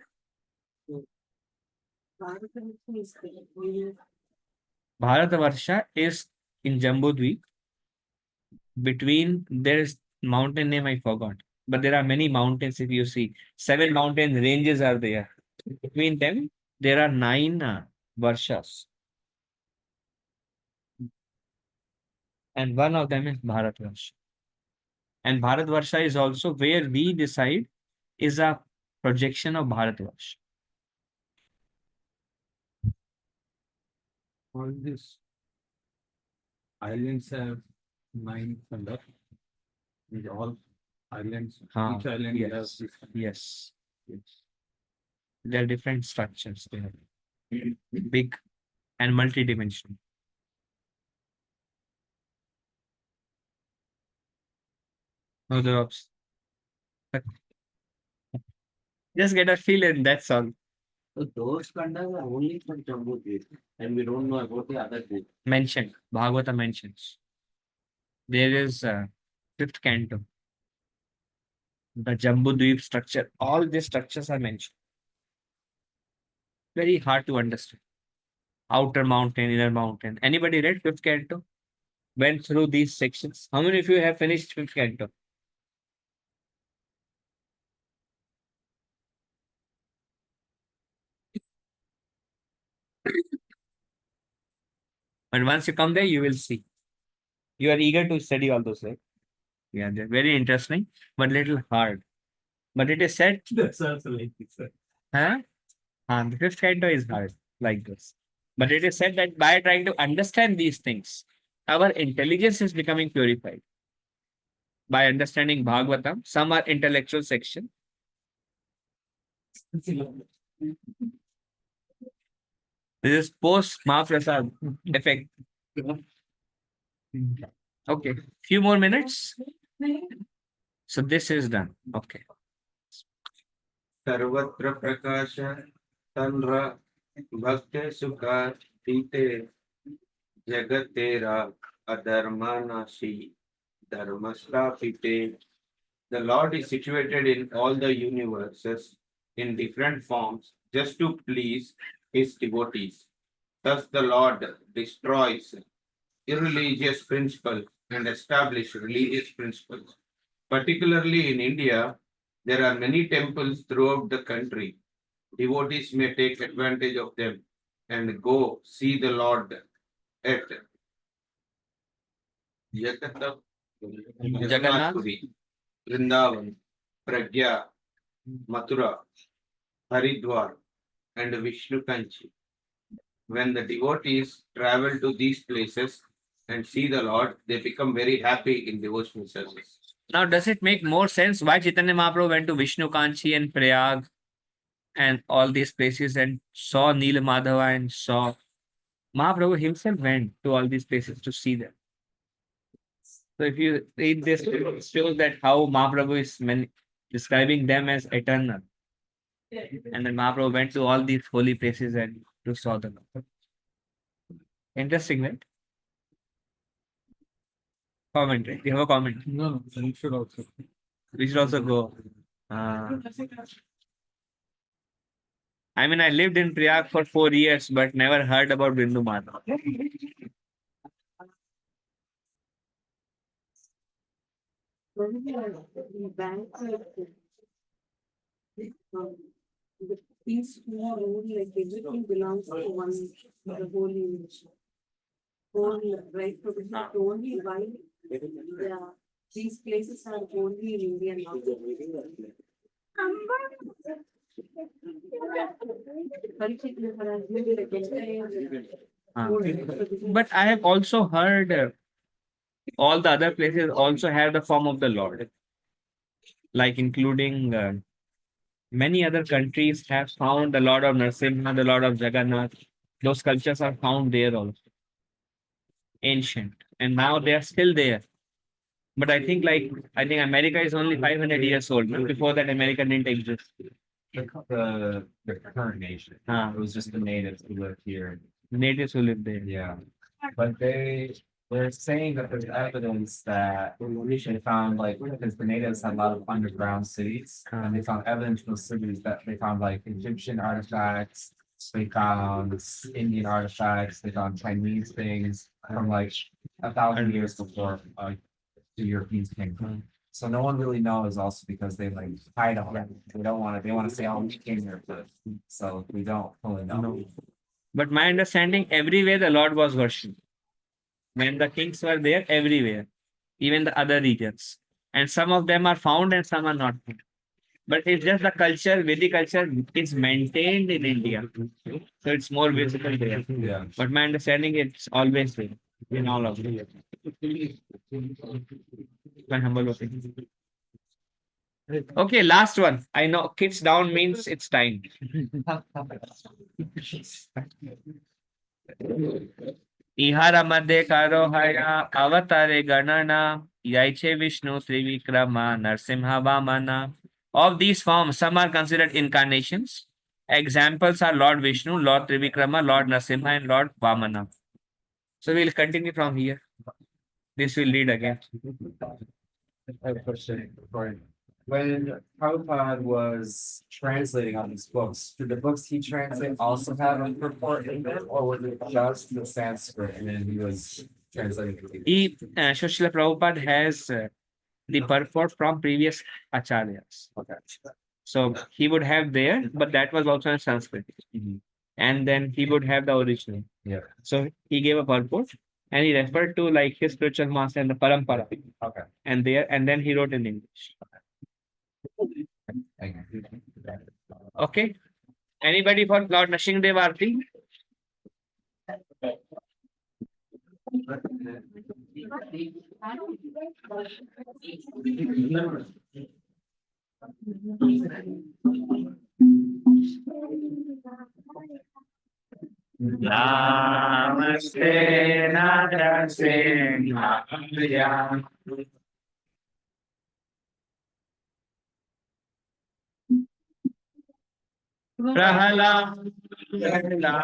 Bharatam is the Bharatavarsha is in Jambudvip. Between there's mountain name I forgot, but there are many mountains. If you see 7 mountain ranges are there. Between them, there are 9 varshas, and one of them is Bharatvarsha. And Bharatvarsha is also where we decide is a projection of Bharatvarsh. All these islands have 9 colors. These all islands, Ah, each island yes. has this. Yes. Yes. There are different structures. They are big and multidimensional. No drops. Just get a feel and that's all. So those kandas are only for Jambu Dweep, and we don't know about the other two. Mentioned. Bhagavata mentions. There is fifth canto. The Jambu Dweep structure. All these structures are mentioned. Very hard to understand. Outer mountain, inner mountain. Anybody read fifth canto? Went through these sections. How many of you have finished fifth canto? And once you come there, you will see. You are eager to study all those, right? Yeah, they're very interesting, but little hard. But it is said, That's also like this. huh? The fifth canto is hard, like this. But it is said that by trying to understand these things, our intelligence is becoming purified. By understanding Bhagavatam, some are intellectual section. This is post Mahaprasad effect. Okay, few more minutes. So this is done. Okay. सर्वत्र प्रकाश तन्र भक्त सुखा पीते जगत तेरा अधर्मानाशी धर्म स्थापिते. The Lord is situated in all the universes in different forms just to please his devotees. Thus the Lord destroys irreligious principles and establishes religious principles. Particularly in India, there are many temples throughout the country. Devotees may take advantage of them and go see the Lord at Jagannath Puri, Vrindavan, Pragya, Mathura, Haridwar, and Vishnu Kanchi. When the devotees travel to these places and see the Lord, they become very happy in devotional service. Now, does it make more sense why Chaitanya Mahaprabhu went to Vishnu Kanchi and Prayag and all these places and saw Neela Madhava and saw Mahaprabhu himself went to all these places to see them. So if you read this, it shows that how Mahaprabhu is describing them as eternal. And then Mahaprabhu went to all these holy places and to saw them. Interesting, right? Comment, right? You have a comment. No, we should also. We should also go. I mean, I lived in Prayag for 4 years, but never heard about Bindu Mata. These two are only like everything belongs to one, the holy nation. Whole, right, so this is the only why, these places are only in India now. But I have also heard all the other places also have the form of the Lord, like including many other countries have found the Lord of Narasimha, the Lord of Jagannath. Those sculptures are found there also, ancient, and now they are still there. But I think America is only 500 years old. No? Before that, America didn't exist. The current nation. Ah. It was just the natives who lived here. Natives who live there. Yeah. But they're saying that there's evidence that they found like, because the natives had a lot of underground cities, and they found evidence in those cities that they found like Egyptian artifacts, they found Indian artifacts, they found Chinese things from like 1,000 years before the Europeans came. So no one really knows, also because they like hide all that. They don't want to. They want to say, "Oh, we came here first." So we don't fully know. But my understanding, everywhere the Lord was worshipped. When the kings were there, everywhere, even the other regions. And some of them are found and some are not found. but it's just the culture, Vedic culture is maintained in India. So it's more visible there. Yeah. But my understanding it's always there in all of them. My humble opinion. Okay, last one. I know kids down means it's time. इहारा मध्ये कारो हया अवतारे गणना याइचे Vishnu Trivikrama Narasimha वामना. Of these forms, some are considered incarnations. Examples are Lord Vishnu, Lord Trivikrama, Lord Narasimha, and Lord Vamana. So we'll continue from here. This will read again. I have a question. When Prabhupada was translating all these books, did the books he translated also have a purport in them, or was it just the Sanskrit and then he was translating it? Srila Prabhupada has the purport from previous acharyas. Okay. So he would have there, but that was also in Sanskrit. And then he would have the original. Yeah. So he gave a purport and he referred to like his spiritual master and the parampara. Okay. And then he wrote in English. Thank you. Okay. Anybody for Lord Nrsimhadev Aarti? Namaste Namaste Namaste. Prahalad Hare Narasimha,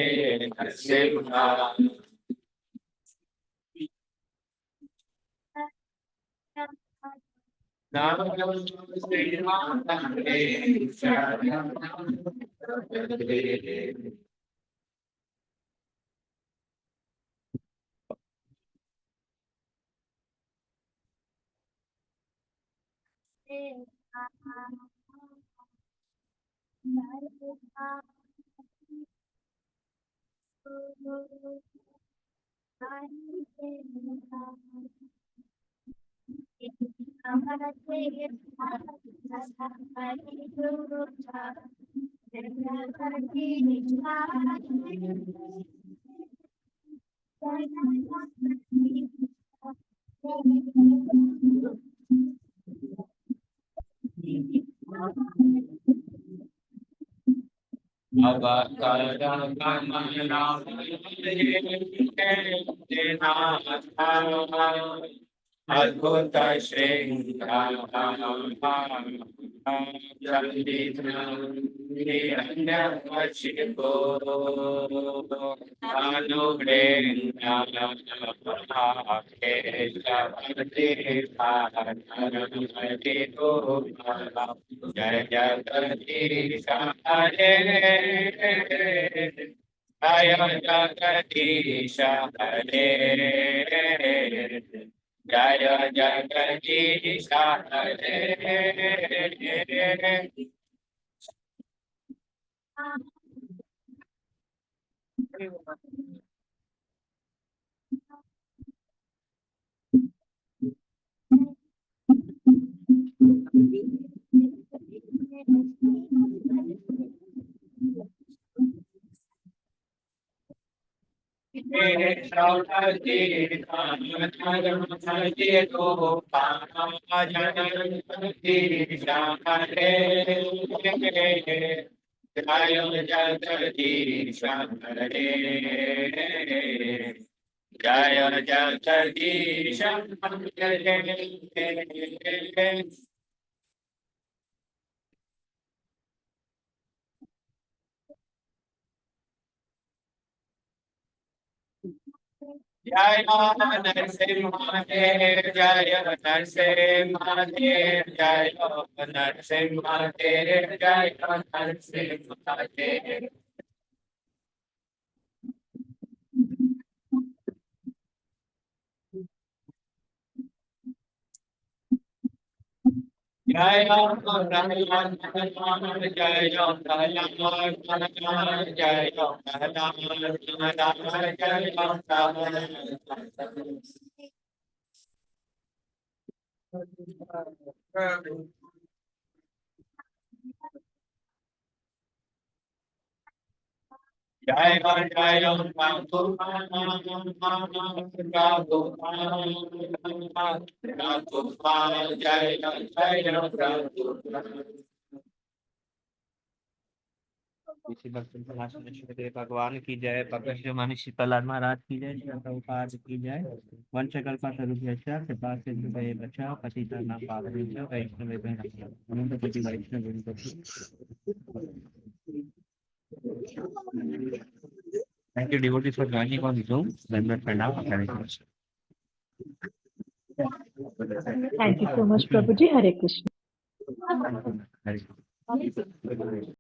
Hare Narasimha. Adbhuta Jai Jagadish Hare Jaya Jagadish Hare Jaya Jagadish Hare. Hare Jaya Jagadish Jaya Narasimha Dev, Jaya Narasimha Dev, Jaya Narasimha Dev, Jaya Narasimha Dev. Jaya Narasimha Jaya भगवान की जय, भगवान मनीषी प्रहलाद महाराज की जय, श्री प्रभुपाद की जय। वंशकल्पतरुभ्यश्च कृपा सिन्धुभ्येव च पतितानां पावनेभ्यो वैष्णवेभ्यो नमः। अनंत कोटि वैष्णव। Thank you, devotees, for joining on Zoom. Then for now, Hare Krishna. Thank you so much, Prabhuji. Hare Krishna. Hare Krishna.